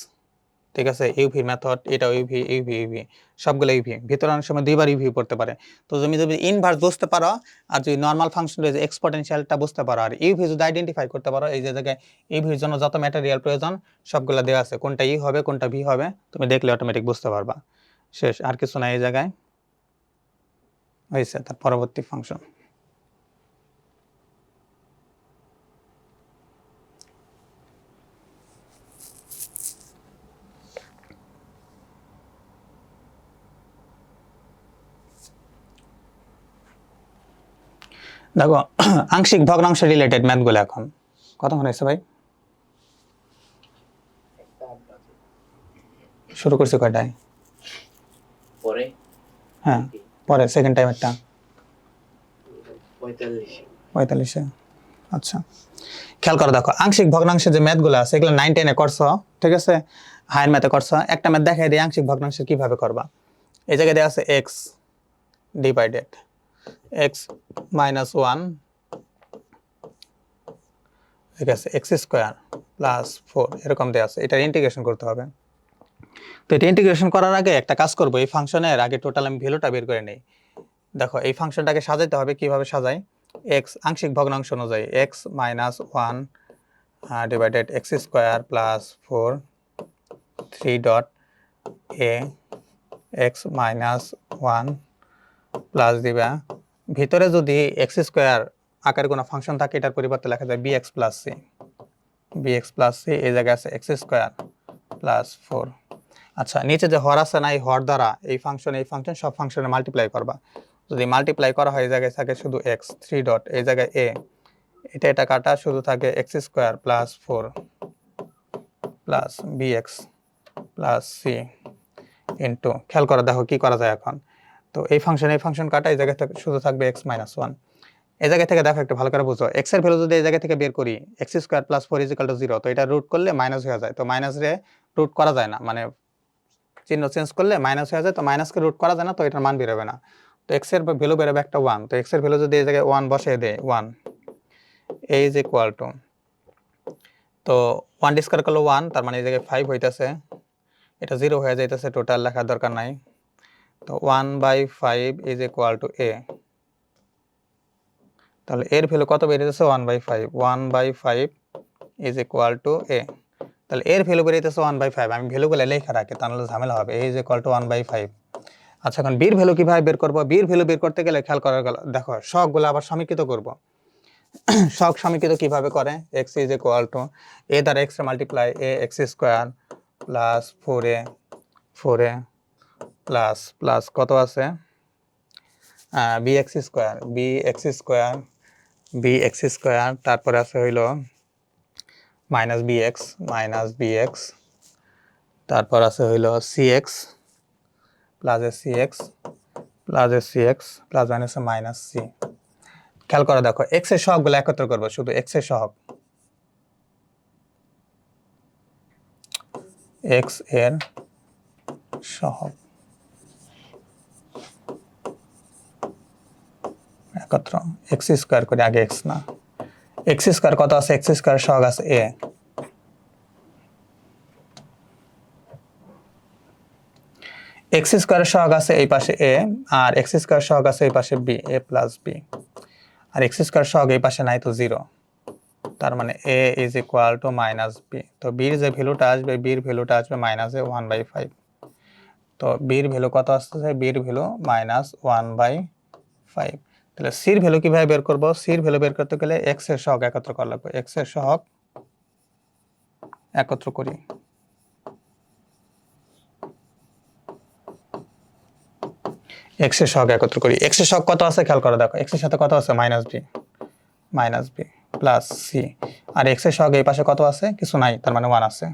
ঠিক আছে। ইউভির মেথড এটা ইউভি সবগুলো ইউভি। ভিতরে অনেক সময় দুইবার ইউভি পড়তে পারে, তো তুমি যদি ইনভার্স বুঝতে পারো আর যদি নর্মাল ফাংশন রয়েছে এক্সপোনেনশিয়ালটা বুঝতে পারো আর ইউভি যদি আইডেন্টিফাই করতে পারো, এই যে জায়গায় ইউভির জন্য যত ম্যাটেরিয়াল প্রয়োজন সবগুলো দেওয়া আছে, কোনটা ই হবে কোনটা ভি হবে তুমি দেখলে অটোমেটিক বুঝতে পারবা। শেষ, আর কিছু না এই জায়গায় হয়েছে। তার পরবর্তী ফাংশন দেখো, আংশিক ভগ্নাংশ রিলেটেড ম্যাথগুলো এখন কতক্ষণ হয়েছে ভাই? শুরু করছি কয়টায়? পরে হ্যাঁ, পরে সেকেন্ড টাইমেরটা 45 আচ্ছা, খেয়াল করে দেখো, আংশিক ভগ্নাংশের যে ম্যাথগুলো আছে এগুলো 9 10-এ করছো, ঠিক আছে, হায়ার ম্যাথে করছো। একটা ম্যাথ দেখাই দিই আংশিক ভগ্নাংশের কিভাবে করবা। এই জায়গায় দেওয়া আছে এক্স ডিভাইডেড এক্স মাইনাস 1, ঠিক আছে, এক্স স্কোয়ার প্লাস 4 এরকম দেওয়া আছে। এটার ইন্টিগ্রেশন করতে হবে। তো এটা ইন্টিগ্রেশন করার আগে একটা কাজ করবো, এই ফাংশনের আগে টোটাল আমি ভ্যালুটা বের করে নেই। দেখো, এই ফাংশনটাকে সাজাইতে হবে, কিভাবে সাজাই? এক্স আংশিক ভগ্নাংশ অনুযায়ী x minus 1 divided x square plus 4 3 dot A x minus 1 plus দিবা, ভিতরে যদি এক্স স্কোয়ার আকারে কোনো ফাংশন থাকে এটার পরিবর্তে লেখা যায় বিএক্স প্লাস সি, এই জায়গায় আছে এক্স স্কোয়ার প্লাস 4। আচ্ছা, নিচে যে হর আছে না, এই হর দ্বারা এই ফাংশন সব ফাংশনে মাল্টিপ্লাই করবা। যদি মাল্টিপ্লাই করা হয় এই জায়গায় থাকে শুধু এক্স 3 ডট এই জায়গায় এ, এটা কাটা শুধু থাকে x square plus 4 plus bx plus c into, খেয়াল করে দেখো কি করা যায় এখন। তো এই ফাংশন কাটা, এই জায়গা থেকে শুধু থাকবে x মাইনাস ওয়ান। এই জায়গা থেকে দেখো একটু ভালো করে বুঝো, x এর ভ্যালু যদি এই জায়গা থেকে বের করি x square plus 4 is equal to 0, তো এটা রুট করলে মাইনাস হয়ে যায়, তো মাইনাস রে রুট করা যায় না, মানে চিহ্ন চেঞ্জ করলে মাইনাস হয়ে যায়, তো মাইনাসকে রুট করা যায় না, তো এটার মান বেরোবে না। তো x এর ভ্যালু বেরোবে একটা 1, তো x এর ভ্যালু যদি এই জায়গায় 1 বসিয়ে দেয় 1, a ইজ ইকুয়াল টু, তো 1 ডিসকার করলো 1, তার মানে এই জায়গায় 5 হইতেছে, এটা 0 হয়ে যাইতেছে, টোটাল লেখার দরকার নাই। তো 1/5 ইজ ইকুয়াল টু a, তাহলে এর ভ্যালু কত বেরিয়েছে 1/5, 1/5 ইজ ইকুয়াল টু a, তাহলে এর ভ্যালু বেরিয়েছে 1/5, আমি ভ্যালুগুলো লেখা রাখি তাহলে ঝামেলা হবে, a ইজ ইকুয়াল টু 1/5। আচ্ছা, এখন বির ভ্যালু কিভাবে বের করব? বির ভ্যালু বের করতে গেলে খেয়াল করা গেল, দেখো সবগুলো আবার সমীকৃত করব। সব সমীকৃত কিভাবে করে? x is equal two a দ্বারা x multiply a x square plus 4a plus plus কত আছে bx স্কোয়ার, তারপরে আছে হইল মাইনাস bx, তারপর আছে হইল cx plus minus minus c। খেয়াল করে দেখো x এর সহগগুলো একত্র করবো, শুধু x এর সহগ, x এর সহগ একত্র, x স্কোয়ার করে আগে, x না, x স্কোয়ার কত আছে? x স্কোয়ার সহগ আছে a, x স্কোয়ারের সহগ আছে এই পাশে a, আর x স্কোয়ার সহগ আছে এই পাশে b, a প্লাস b, আর x স্কোয়ার সহগ এই পাশে নাই, তো 0, তার মানে a is equal to minus b। তো b এর যে ভ্যালুটা আসবে মাইনাস 1/5। তো b এর ভ্যালু কত আসছে? b এর ভ্যালু মাইনাস 1/5। তাহলে c এর ভ্যালু কিভাবে বের করব? c এর ভ্যালু বের করতে গেলে x এর সহগ একত্র করা লাগবে, x এর সহগ একত্র করি, x এর সহগ একত্র করি। x এর সহগ কত আছে খেয়াল করে দেখো, x এর সাথে কত আছে? মাইনাস b প্লাস c, আর x এর সহগ এই পাশে কত আছে? কিছু নাই, তার মানে 1 আছে।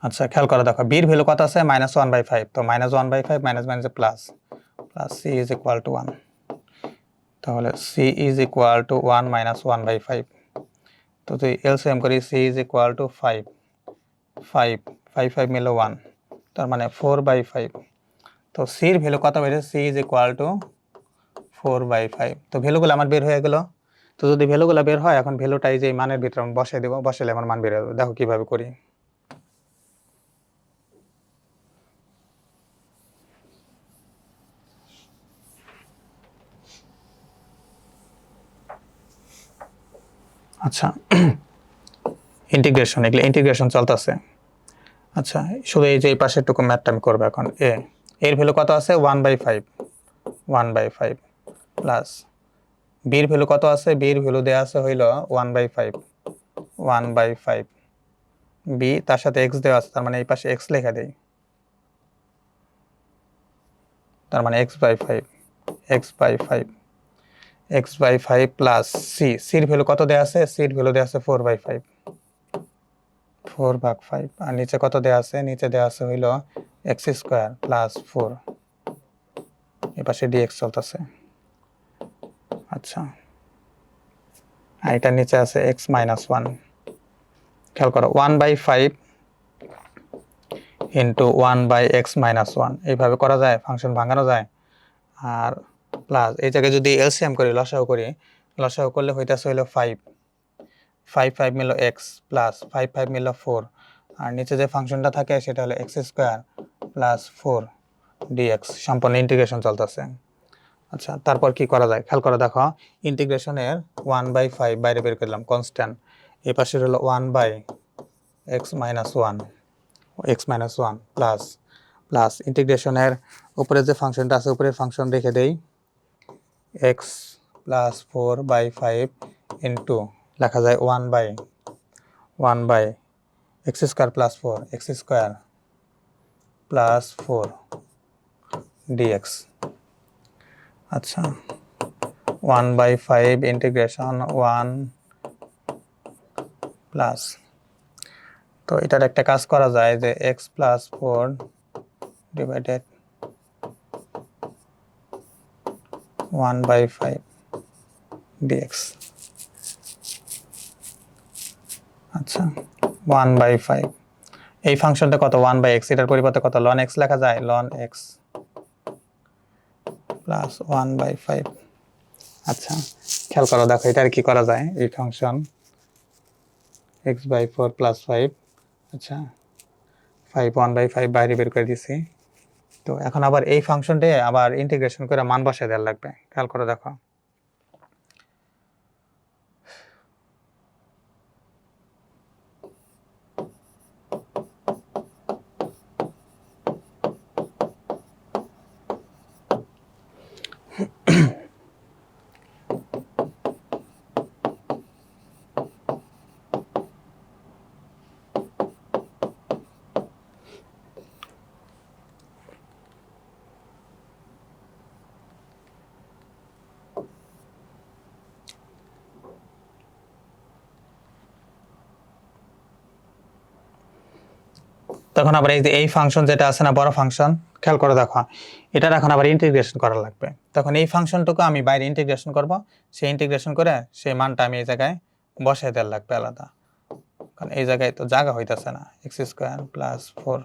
আচ্ছা, খেয়াল করে দেখো b এর ভ্যালু কত আছে? মাইনাস 1/5, তো minus 1/5 minus minus plus c is equal two 1, তাহলে c is equal two 1 minus 1/5। তো তুই এলসিএম করি, c ইজ ইকুয়াল টু 5 মিলে 1, তার মানে 4/5। তো c এর ভ্যালু কত বেরিয়েছে? c is equal two 4/5। তো ভ্যালুগুলো আমার বের হয়ে গেল। তো যদি ভ্যালুগুলো বের হয়, এখন ভ্যালুটাই যে মানের ভিতরে আমি বসাই দেবো, বসালে আমার মান বের হবে। দেখো কিভাবে করি। আচ্ছা, ইন্টিগ্রেশন, এগুলো ইন্টিগ্রেশন চলতেছে। আচ্ছা, শুধু এই যে এই পাশের টুকু ম্যাথটা আমি করবো এখন। এর ভ্যালু কত আছে? 1/5 প্লাস বির ভ্যালু কত আছে? বির ভ্যালু দেওয়া আছে হইল 1/5 বি, তার সাথে এক্স দেওয়া আছে, তার মানে এই পাশে এক্স লেখা দেই, তার মানে x/5 প্লাস সির ভ্যালু কত দেওয়া আছে? সির ভ্যালু দেওয়া আছে 4/5, আর নিচে কত দেওয়া আছে? নিচে দেওয়া আছে হইল x স্কোয়ার প্লাস 4, এই পাশে ডিএক্স চলতেছে। আচ্ছা, আর এটা নিচে আছে x মাইনাস 1। খেয়াল করো 1/5 ইন্টু 1/x মাইনাস 1, এইভাবে করা যায়, ফাংশন ভাঙানো যায়। আর প্লাস এই জায়গায় যদি এলসিএম করি, লসাগু করলে হইতেছে হইলো 5 মিল x প্লাস 5 মিল 4, আর নিচে যে ফাংশনটা থাকে সেটা হলো x স্কোয়ার প্লাস 4 ডিএক্স, সম্পূর্ণ ইন্টিগ্রেশন চলতেছে। আচ্ছা, তারপর কি করা যায় খেয়াল করে দেখো, ইন্টিগ্রেশনের 1/5 বাইরে বের করলাম কনস্ট্যান্ট, এই পাশে হলো 1/x মাইনাস 1 প্লাস ইন্টিগ্রেশনের উপরে যে ফাংশনটা আছে, উপরের ফাংশন রেখে দেই, x প্লাস 4/5 ইন্টু লেখা যায় 1/x square plus 4 x square plus 4 dx. আচ্ছা, 1/5 ইন্টিগ্রেশন 1 প্লাস তো এটার একটা কাজ করা যায় যে এক্স প্লাস 4 ডিভাইডেড 1/5 ডিএক্স। আচ্ছা 1/5 এই ফাংশনটা কত 1/x, এটার পরিবর্তে কত ln x লেখা যায়, ln x প্লাস 1/5। আচ্ছা খেয়াল করো দেখো এটার কি করা যায়, এই ফাংশন x/4 প্লাস 5, আচ্ছা 5 1/5 বাইরে বের করে দিছি। তো এখন আবার এই ফাংশনটা আবার ইন্টিগ্রেশন করে মান বসায় দেওয়া লাগবে, খেয়াল করে দেখো। তখন আবার এই যে এই ফাংশন যেটা আছে না বড় ফাংশন, খেয়াল করে দেখো এটার এখন আবার ইন্টিগ্রেশন করা লাগবে। তখন এই ফাংশনটুকু আমি বাইরে ইন্টিগ্রেশন করব, সেই ইন্টিগ্রেশন করে সেই মানটা আমি এই জায়গায় বসাই দেওয়ার লাগবে আলাদা, কারণ এই জায়গায় তো জায়গা হইতেছে না, x² প্লাস 4।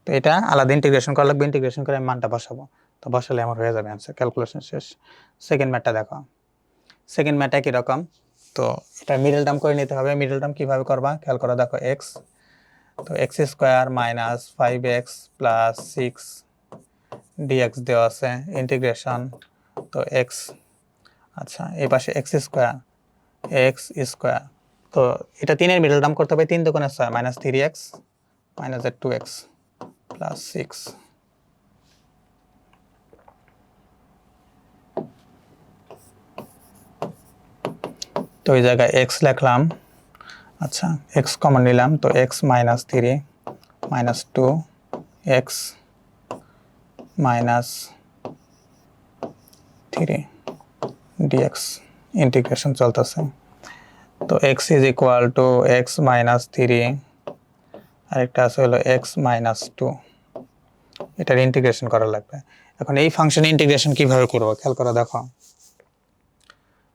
তো এটা আলাদা ইন্টিগ্রেশন করা লাগবে, ইন্টিগ্রেশন করে আমি মানটা বসাবো। তো বসালে আমার হয়ে যাবে অ্যান্সার, ক্যালকুলেশন শেষ। সেকেন্ড ম্যাথটা দেখো, সেকেন্ড ম্যাথ একই রকম। তো এটা মিডল টার্ম করে নিতে হবে। মিডল টার্ম কীভাবে করবা খেয়াল করো দেখো, এক্স, তো x² minus 5x plus 6 dx দেওয়া আছে, ইন্টিগ্রেশন তো এক্স, আচ্ছা এই পাশে x² তো এটা 3 এর মিডল টার্ম করতে হবে, 3 দুগুণে 6 minus 3x minus 2x plus 6। তো এই জায়গায় x লিখলাম, আচ্ছা x কমন নিলাম, তো x minus 3 minus 2x minus 3 dx, integration চলতেছে। তো x is equal to x minus 3, আরেকটা আছে হলো x মাইনাস 2, এটার ইন্টিগ্রেশন করা লাগবে। এখন এই ফাংশন ইন্টিগ্রেশন কিভাবে করব খেয়াল করে দেখো।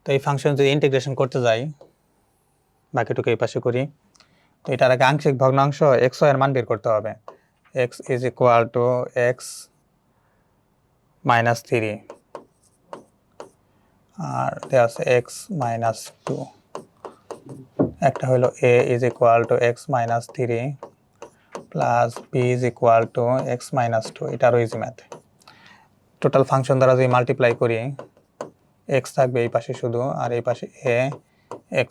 তো এই ফাংশন যদি ইন্টিগ্রেশন করতে যাই, বাকিটুকু এই পাশে করি, তো এটার আগে আংশিক ভগ্নাংশ x এর মান বের করতে হবে। x is equal to x minus 3 আর দেওয়া আছে x মাইনাস 2, একটা হলো a is equal to x minus 3 plus b is equal to x minus 2, এটারও ইজি ম্যাথ। টোটাল ফাংশন দ্বারা যদি মাল্টিপ্লাই করি, x থাকবে এই পাশে শুধু, আর এই পাশে a x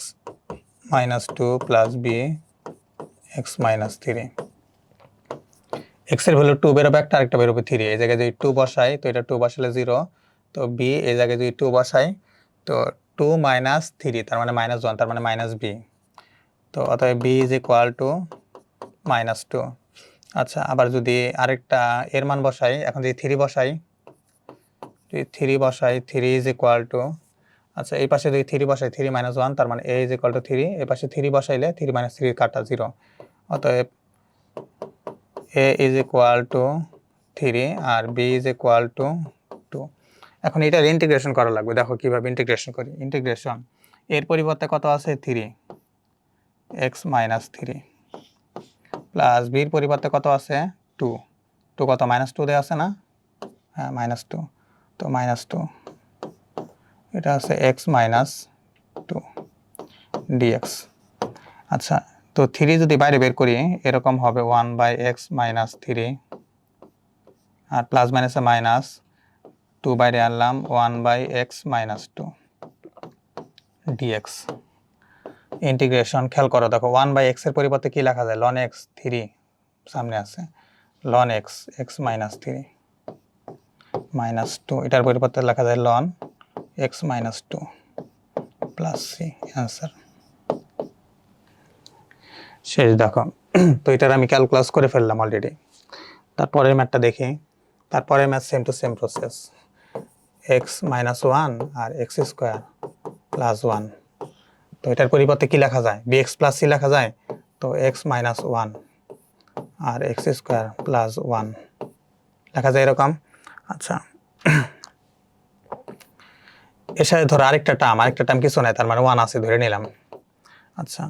minus 2 plus b x minus 3। x এর ভ্যালু 2 বেরোবে একটা, আরেকটা বেরোবে 3। এই জায়গায় যদি 2 বসাই তো এটা 2 বসালে 0, তো b এই জায়গায় যদি 2 বসাই তো 2 মাইনাস 3 তার মানে মাইনাস 1 তার মানে মাইনাস b, তো অতএব b is equal to minus 2। আচ্ছা আবার যদি আরেকটা এর মান বসাই, এখন যদি 3 বসাই, যদি 3 বসাই 3 ইজ ইকুয়াল টু, আচ্ছা এই পাশে যদি 3 বসাই 3 মাইনাস 1 তার মানে a ইজ ইকুয়াল টু 3, এই পাশে 3 বসাইলে 3 মাইনাস 3 কাটা 0, অতএব a ইজ ইকুয়াল টু 3 আর b ইজ ইকুয়াল টু 2। এখন এটার ইন্টিগ্রেশন করা লাগবে, দেখো কিভাবে ইন্টিগ্রেশন করি। ইন্টিগ্রেশন এর পরিবর্তে কত আছে 3, x মাইনাস 3 প্লাস বির পরিবর্তে কত আছে 2, 2 কত মাইনাস 2 দেওয়া আছে না, হ্যাঁ মাইনাস 2, তো মাইনাস 2 এটা আছে x মাইনাস 2 ডিএক্স। আচ্ছা তো 3 যদি বাইরে বের করি এরকম হবে 1/x মাইনাস 3 আর প্লাস মাইনাসে মাইনাস 2 বাইরে আনলাম 1/x মাইনাস 2 ডিএক্স। ইন্টিগ্রেশন খেয়াল করো দেখো, 1/x এর পরিবর্তে কি লেখা যায়, ln x, 3 সামনে আছে, ln x x minus 3 minus 2, এটার পরিবর্তে লেখা যায় ln x minus 2 plus c, answer শেষ। দেখো তো এটার আমি ক্যালকুলাস করে ফেললাম অলরেডি। তারপরের ম্যাথটা দেখি, তারপরের math same to same process, x minus 1 আর x² প্লাস 1, তো এটার পরিবর্তে কি লেখা যায়, bx প্লাস c লেখা যায়। তো তো এক্স মাইনাস ওয়ান আর এক্স স্কোয়ার প্লাস ওয়ান লেখা যায় এরকম। আচ্ছা, এর সাথে ধরো আরেকটা টার্ম কিছু নাই, তার মানে ওয়ান আছে ধরে নিলাম। আচ্ছা,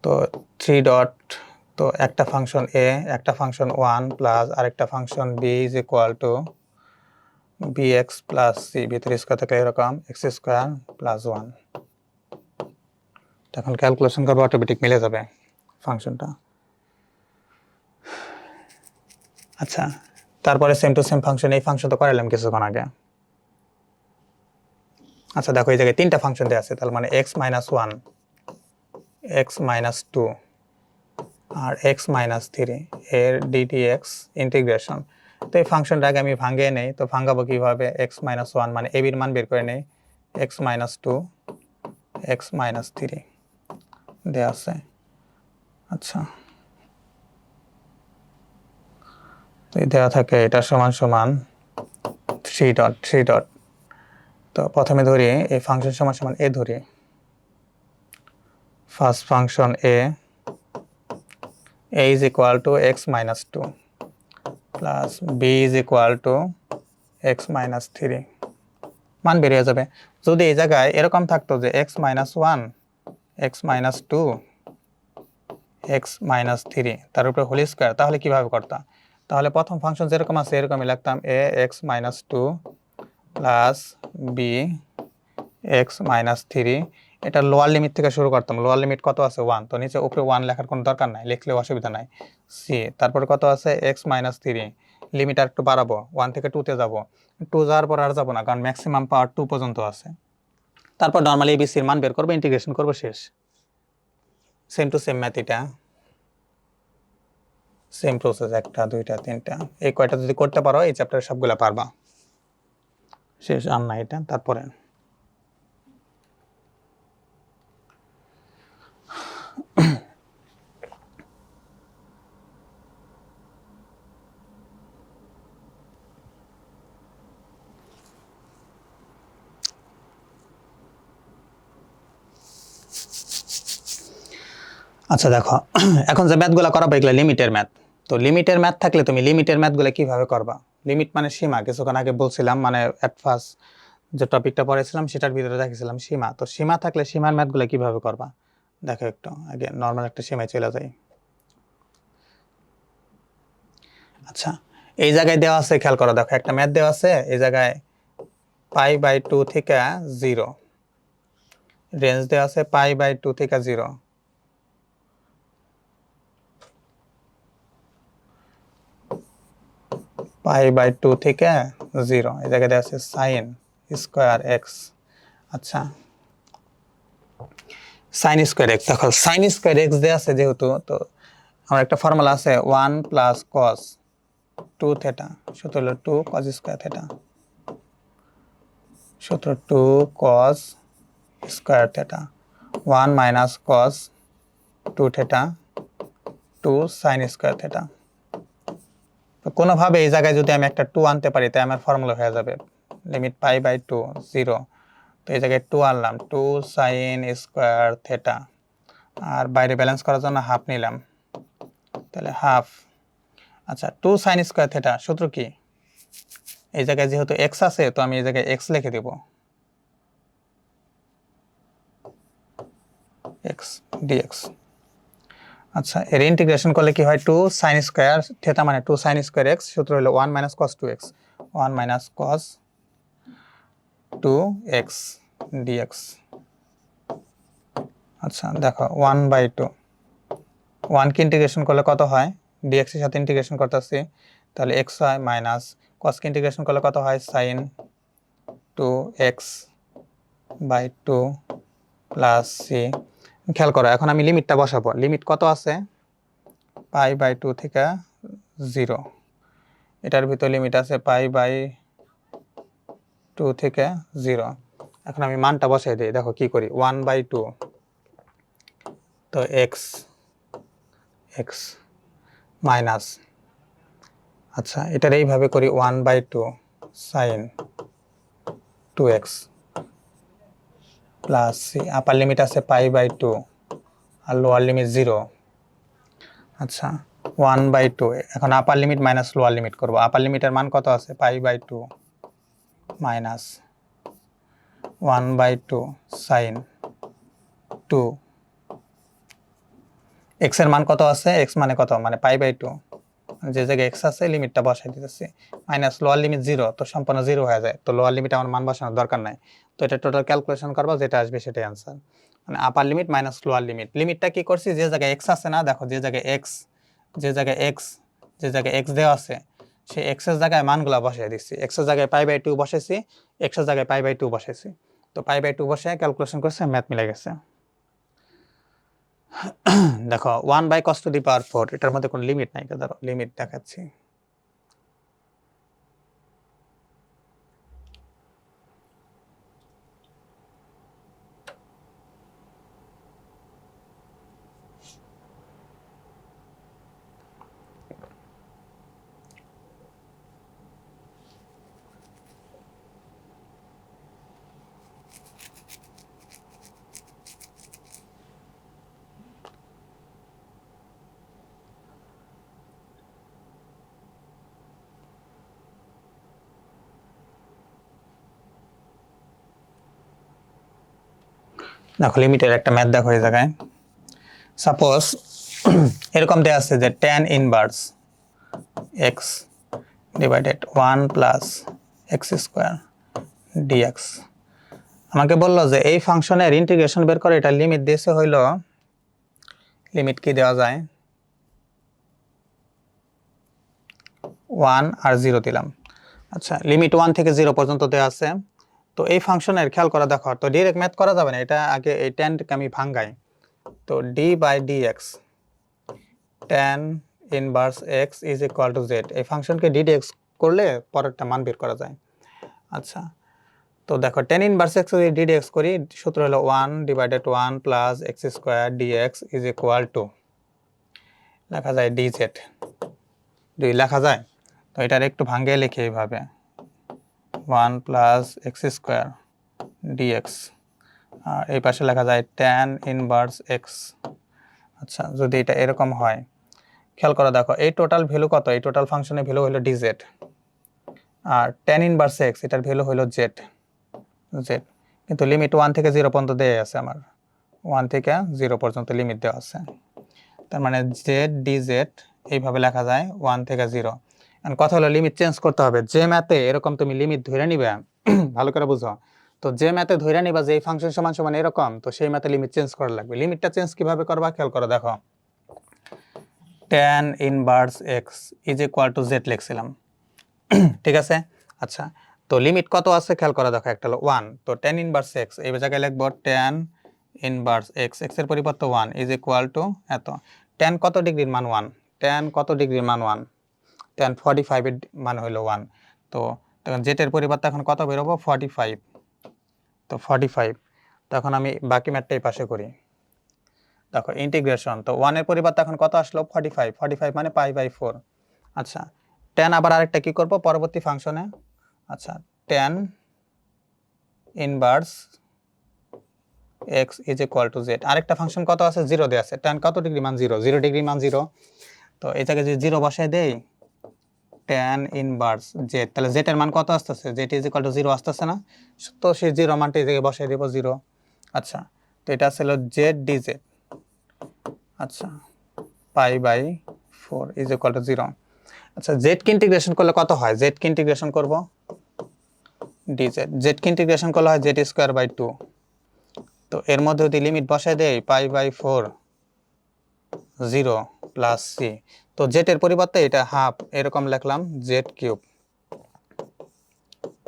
তো থ্রি ডট, তো একটা ফাংশন এ, একটা ফাংশন ওয়ান প্লাস আরেকটা function b is equal to b x plus c, ভিতরে স্কোয়ার থেকে এরকম এক্স স্কোয়ার প্লাস ওয়ান। তখন ক্যালকুলেশন করবো, অটোমেটিক মিলে যাবে ফাংশনটা। আচ্ছা, তারপরে সেম টু সেম ফাংশন, এই ফাংশন তো করালাম কিছুক্ষণ আগে। আচ্ছা দেখো, এই জায়গায় তিনটা ফাংশন দেওয়া আছে, তার মানে x minus one, x minus two আর এক্স মাইনাস থ্রি এর ডিটি এক্স ইন্টিগ্রেশন। তো এই ফাংশনটা আগে আমি ভাঙিয়ে নেই, তো ভাঙাবো কীভাবে? এক্স মাইনাস ওয়ান মানে এ বির মান বের করে নেই, x minus two, x minus three দেওয়া আছে। আচ্ছা, তো দেওয়া থাকে এটা সমান সমান থ্রি ডট। তো প্রথমে ধরি এই ফাংশন সমান সমান এ ধরি, first function a is equal to x minus two plus b is equal to x minus three, মান বেরিয়ে যাবে। যদি এই জায়গায় এরকম থাকতো যে x minus one, x minus two, x minus three তার উপরে হোল স্কোয়ার, তাহলে কীভাবে করতাম? তাহলে প্রথম ফাংশন যেরকম আছে এরকমই লিখতাম, A x minus two plus B x minus three. এটা লোয়ার লিমিট থেকে শুরু করতাম, লোয়ার লিমিট কত আছে? ওয়ান, তো নিচে উপরে ওয়ান লেখার কোনো দরকার নাই, লিখলেও অসুবিধা নাই। সি, তারপরে কত আছে? এক্স মাইনাস থ্রি, লিমিট আর একটু বাড়াবো, ওয়ান থেকে টুতে যাবো, টু যাওয়ার পর আর যাবো না, কারণ ম্যাক্সিমাম পাওয়ার টু পর্যন্ত আছে। তারপর নর্মালি এবিসির মান বের করবো, ইন্টিগ্রেশন করবো, শেষ। সেম টু সেম ম্যাথ, এটা সেম প্রসেস, একটা দুইটা তিনটা, এই কয়টা যদি করতে পারো এই চ্যাপ্টারে সবগুলা পারবা, শেষ। আর না এটা তারপরে আচ্ছা দেখো, এখন যে ম্যাথগুলো করাবো এগুলো লিমিটের ম্যাথ। তো লিমিটের ম্যাথ থাকলে তুমি লিমিটের ম্যাথগুলো কিভাবে করবা? লিমিট মানে সীমা, কিছুক্ষণ আগে বলছিলাম, মানে অ্যাট ফার্স্ট যে টপিকটা পড়েছিলাম সেটার ভিতরে দেখেছিলাম সীমা। তো সীমা থাকলে সীমার ম্যাথগুলো কিভাবে করবা দেখো, একটু আগে নর্মাল একটা সীমায় চলে যাই। আচ্ছা, এই জায়গায় দেওয়া আছে, খেয়াল করো, দেখো একটা ম্যাথ দেওয়া আছে, এই জায়গায় পাই বাই টু থেকে জিরো, রেঞ্জ দেওয়া আছে পাই বাই টু থেকে জিরো, পাই বাই টু থেকে জিরো, এই জায়গায় দেওয়া আছে সাইন স্কোয়ার এক্স। আচ্ছা, সাইন স্কোয়ার এক্স, দেখো সাইন স্কোয়ার এক্স দেওয়া আছে যেহেতু, তো আমার একটা ফর্মুলা আছে one plus cos two theta, সূত্র হলো টু কস স্কোয়ার থেটা, সূত্র two cos square theta, one minus cos two theta two sine square theta. তো কোনোভাবে এই জায়গায় যদি আমি একটা টু আনতে পারি তাই আমার ফর্মুলা হয়ে যাবে, limit pi by two zero, তো এই জায়গায় টু আনলাম, টু সাইন স্কোয়ার থেটা, আর বাইরে ব্যালেন্স করার জন্য হাফ নিলাম, তাহলে হাফ। আচ্ছা, টু সাইন স্কোয়ার থেটা সূত্র কি? এই জায়গায় যেহেতু এক্স আছে তো আমি এই জায়গায় এক্স লিখে দেব, এক্স ডিএক্স। আচ্ছা, এর ইন্টিগ্রেশন করলে কি হয়? টু সাইন স্কোয়ার থেটা মানে টু সাইন স্কোয়ার এক্স, সূত্র হলো one minus cos two x, one minus cos two x dx. আচ্ছা দেখো, ওয়ান বাই টু, ওয়ানকে ইন্টিগ্রেশন করলে কত হয়? ডিএক্স এর সাথে ইন্টিগ্রেশন করতেছি, তাহলে এক্স হয় মাইনাস কসকে ইন্টিগ্রেশন করলে কত হয়? Sine two x by two plus c. খেয়াল করো, এখন আমি লিমিটটা বসাবো, লিমিট কত আছে? পাই বাই টু থেকে জিরো, এটার ভিতর লিমিট আছে পাই বাই টু থেকে জিরো। এখন আমি মানটা বসাই দিই, দেখো কি করি, ওয়ান বাই টু, তো এক্স এক্স মাইনাস, আচ্ছা এটার এইভাবে করি, one by two sine two x plus c, upper limit আছে পাই বাই টু আর লোয়ার লিমিট জিরো, আচ্ছা 1/2, এখন আপার লিমিট মাইনাস লোয়ার লিমিট করব। আপার লিমিটের মান কত আছে, π/2 মাইনাস 1/2 সাইন 2, এক্স এর মান কত আছে, এক্স মানে কত, মানে π/2, যে জায়গায় এক্স আছে লিমিটটা বসাই দিতেছি, মাইনাস লোয়ার লিমিট 0, তো সম্পূর্ণ 0 হয়ে যায়, তো লোয়ার লিমিট আমার মান বসানোর দরকার নাই। তো এটা টোটাল ক্যালকুলেশন করবা, যেটা আসবে সেটাই আনসার, মানে upper limit minus lower limit. লিমিটটা কি করছি, যে জায়গায় এক্স আছে না, দেখো যে জায়গায় এক্স, যে জায়গায় এক্স, যে জায়গায় এক্স দেওয়া আছে সেই এক্স এর জায়গায় মানগুলা বসাই দিচ্ছি। এক্স এর জায়গায় π/2 বসাইছি, এক্স এর জায়গায় π/2 বসাইছি, তো π/2 বসে ক্যালকুলেশন করছে, ম্যাথ মিলে গেছে। দেখো 1/cos⁴, এটার মধ্যে কোনো লিমিট নাই, ধরো লিমিট দেখাচ্ছি। দেখো লিমিটের একটা ম্যাথ দেখো এই জায়গায়, সাপোজ এরকম দেওয়া আছে যে tan inverse x divided 1 plus x square dx. আমাকে বললো যে এই ফাংশনের ইন্টিগ্রেশন বের করে, এটা লিমিট দিয়েছে হইল, লিমিট কি দেওয়া যায়, 1 আর 0 দিলাম। আচ্ছা লিমিট 1 থেকে 0 পর্যন্ত দেওয়া আছে। তো এই ফাংশনের খেয়াল করা, দেখো তো ডিরেক্ট ম্যাথ করা যাবে না, এটা আগে এই ট্যানকে আমি ভাঙ্গাই। তো d/dx tan inverse x is equal two z, এই ফাংশনকে dx করলে পরেরটা মান বের করা যায়। আচ্ছা তো দেখো tan ইনভার্স x যদি dx করি, সূত্র হলো 1 divided 1 plus x square dx is equal two, লেখা যায় dz, 2 লেখা যায়। তো এটার একটু ভাঙ্গে লিখে এইভাবে 1 প্লাস এক্স স্কোয়ার dx, আর এই পাশে লেখা যায় tan ইনভার্স x। আচ্ছা যদি এটা এরকম হয়, খেয়াল করে দেখো এই টোটাল ভ্যালু কত, এই টোটাল ফাংশনের ভ্যালু হলো dz, আর tan ইনভার্স x এটার ভ্যালু হলো z, কিন্তু লিমিট 1 থেকে 0 পর্যন্ত দেয়া আছে, আমার 1 থেকে 0 পর্যন্ত লিমিট দেওয়া আছে, তার মানে z dz এইভাবে লেখা যায় 1 থেকে 0। এখন কথা হলো লিমিট চেঞ্জ করতে হবে, যে ম্যাথে এরকম তুমি লিমিট ধরে নিবে, ভালো করে বুঝো, তো যে ম্যাথে ধরে নিবা যে এই ফাংশন সমান সমান এরকম, তো সেই ম্যাথে লিমিট চেঞ্জ করা লাগবে। লিমিটটা চেঞ্জ কিভাবে করবা, খেয়াল করো দেখো, tan inverse x is equal two z লিখছিলাম, ঠিক আছে। আচ্ছা তো লিমিট কত আছে খেয়াল করা দেখো, একটা হলো 1, তো tan ইনভার্স x এই জায়গায় লিখবো tan ইনভার্স x, x এর পরিবর্তে 1 ইজ ইকুয়াল টু এত, tan কত ডিগ্রির মান 1, tan কত ডিগ্রির মান 1, tan 45 এর মান হলো 1, তো তখন z এর পরিবর্তে এখন কত বেরোবো 45, তো 45, তখন আমি বাকি ম্যাথটাই পাশে করি। দেখো ইন্টিগ্রেশন, তো 1 এর পরিবর্তে এখন কত আসলো 45, 45 মানে π/4। আচ্ছা tan আবার আরেকটা কি করব পরবর্তী ফাংশনে, আচ্ছা tan inverse x is equal two z, আরেকটা ফাংশন কত আছে 0 দেয়া আছে, tan কত ডিগ্রি মান 0, 0 ডিগ্রি মান 0, তো এই জায়গায় যদি 0 বসায় দেই tan ইনভার্স z, তাহলে z এর মান কত আসতেছে, z ইজ ইকুয়াল টু 0 আসতেছে না, তো সেই 0 মানটা এই জায়গায় বসায় দেব 0। আচ্ছা তো এটা ছিল z dz, আচ্ছা π/4 ইজ ইকুয়াল টু 0। আচ্ছা z কে ইন্টিগ্রেশন করলে কত হয়, z কে ইন্টিগ্রেশন করব dz, z কে ইন্টিগ্রেশন করলে হয় z²/2, তো এর মধ্যে যদি লিমিট বসায় দেই π/4 0 প্লাস c, তো z এর পরিবর্তে এটা হাফ এরকম লিখলাম z³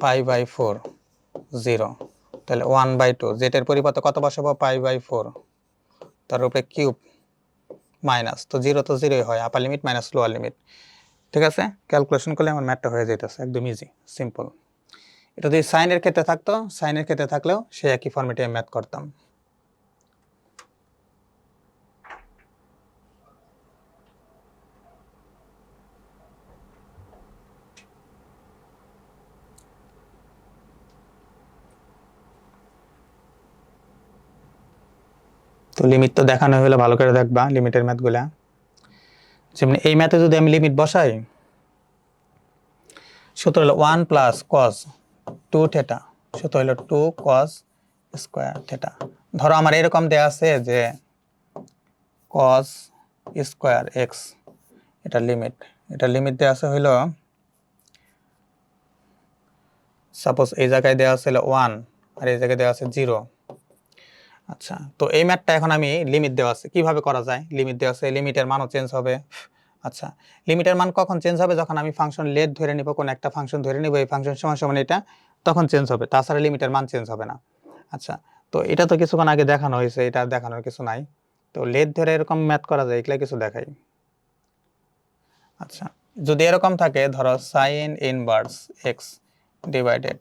π/4 0, তাহলে 1/2, z এর পরিবর্তে কত বসাবো π/4, তার উপরে কিউব মাইনাস, তো 0 তো 0ই হয়, আপার লিমিট মাইনাস লোয়ার লিমিট, ঠিক আছে। ক্যালকুলেশন করলে আমার ম্যাথটা হয়ে যেতেছে একদম ইজি সিম্পল। এটা যদি সাইনের ক্ষেত্রে থাকতো, সাইনের ক্ষেত্রে থাকলেও সে একই ফর্মেটে ম্যাথ করতাম। তো লিমিট তো দেখানো হলে ভালো করে দেখবা লিমিটের ম্যাথগুলা। যেমন এই ম্যাথে যদি আমি লিমিট বসাই, সূত্র হলো 1 প্লাস কস 2 থেটা, সূত্র হলো 2 কস স্কোয়ার থেটা। ধরো আমার এরকম দেয়া আছে যে কস স্কোয়ার এক্স, এটা লিমিট দেওয়া আছে হইল, সাপোজ এই জায়গায় দেওয়া আছে 1 আর এই জায়গায় দেওয়া আছে 0। আচ্ছা, তো এই ম্যাথটা এখন আমি লিমিট দেওয়া আছে, কিভাবে করা যায়? লিমিট দেওয়া আছে, লিমিটের মানও চেঞ্জ হবে। আচ্ছা, লিমিটের মান কখন চেঞ্জ হবে? যখন আমি ফাংশন লেট ধরে নিব, কোন একটা ফাংশন ধরে নিব, এই ফাংশন সমান সমান এটা, তখন চেঞ্জ হবে, তাছাড়া লিমিটের মান চেঞ্জ হবে না। আচ্ছা, তো এটা তো কিছুক্ষণ আগে দেখানো হয়েছে, এটা দেখানোর কিছু নাই। তো লেট ধরে এরকম ম্যাথ করা যায়, এগুলা কিছু দেখাই। আচ্ছা, যদি এরকম থাকে, ধরো sine inverse x divided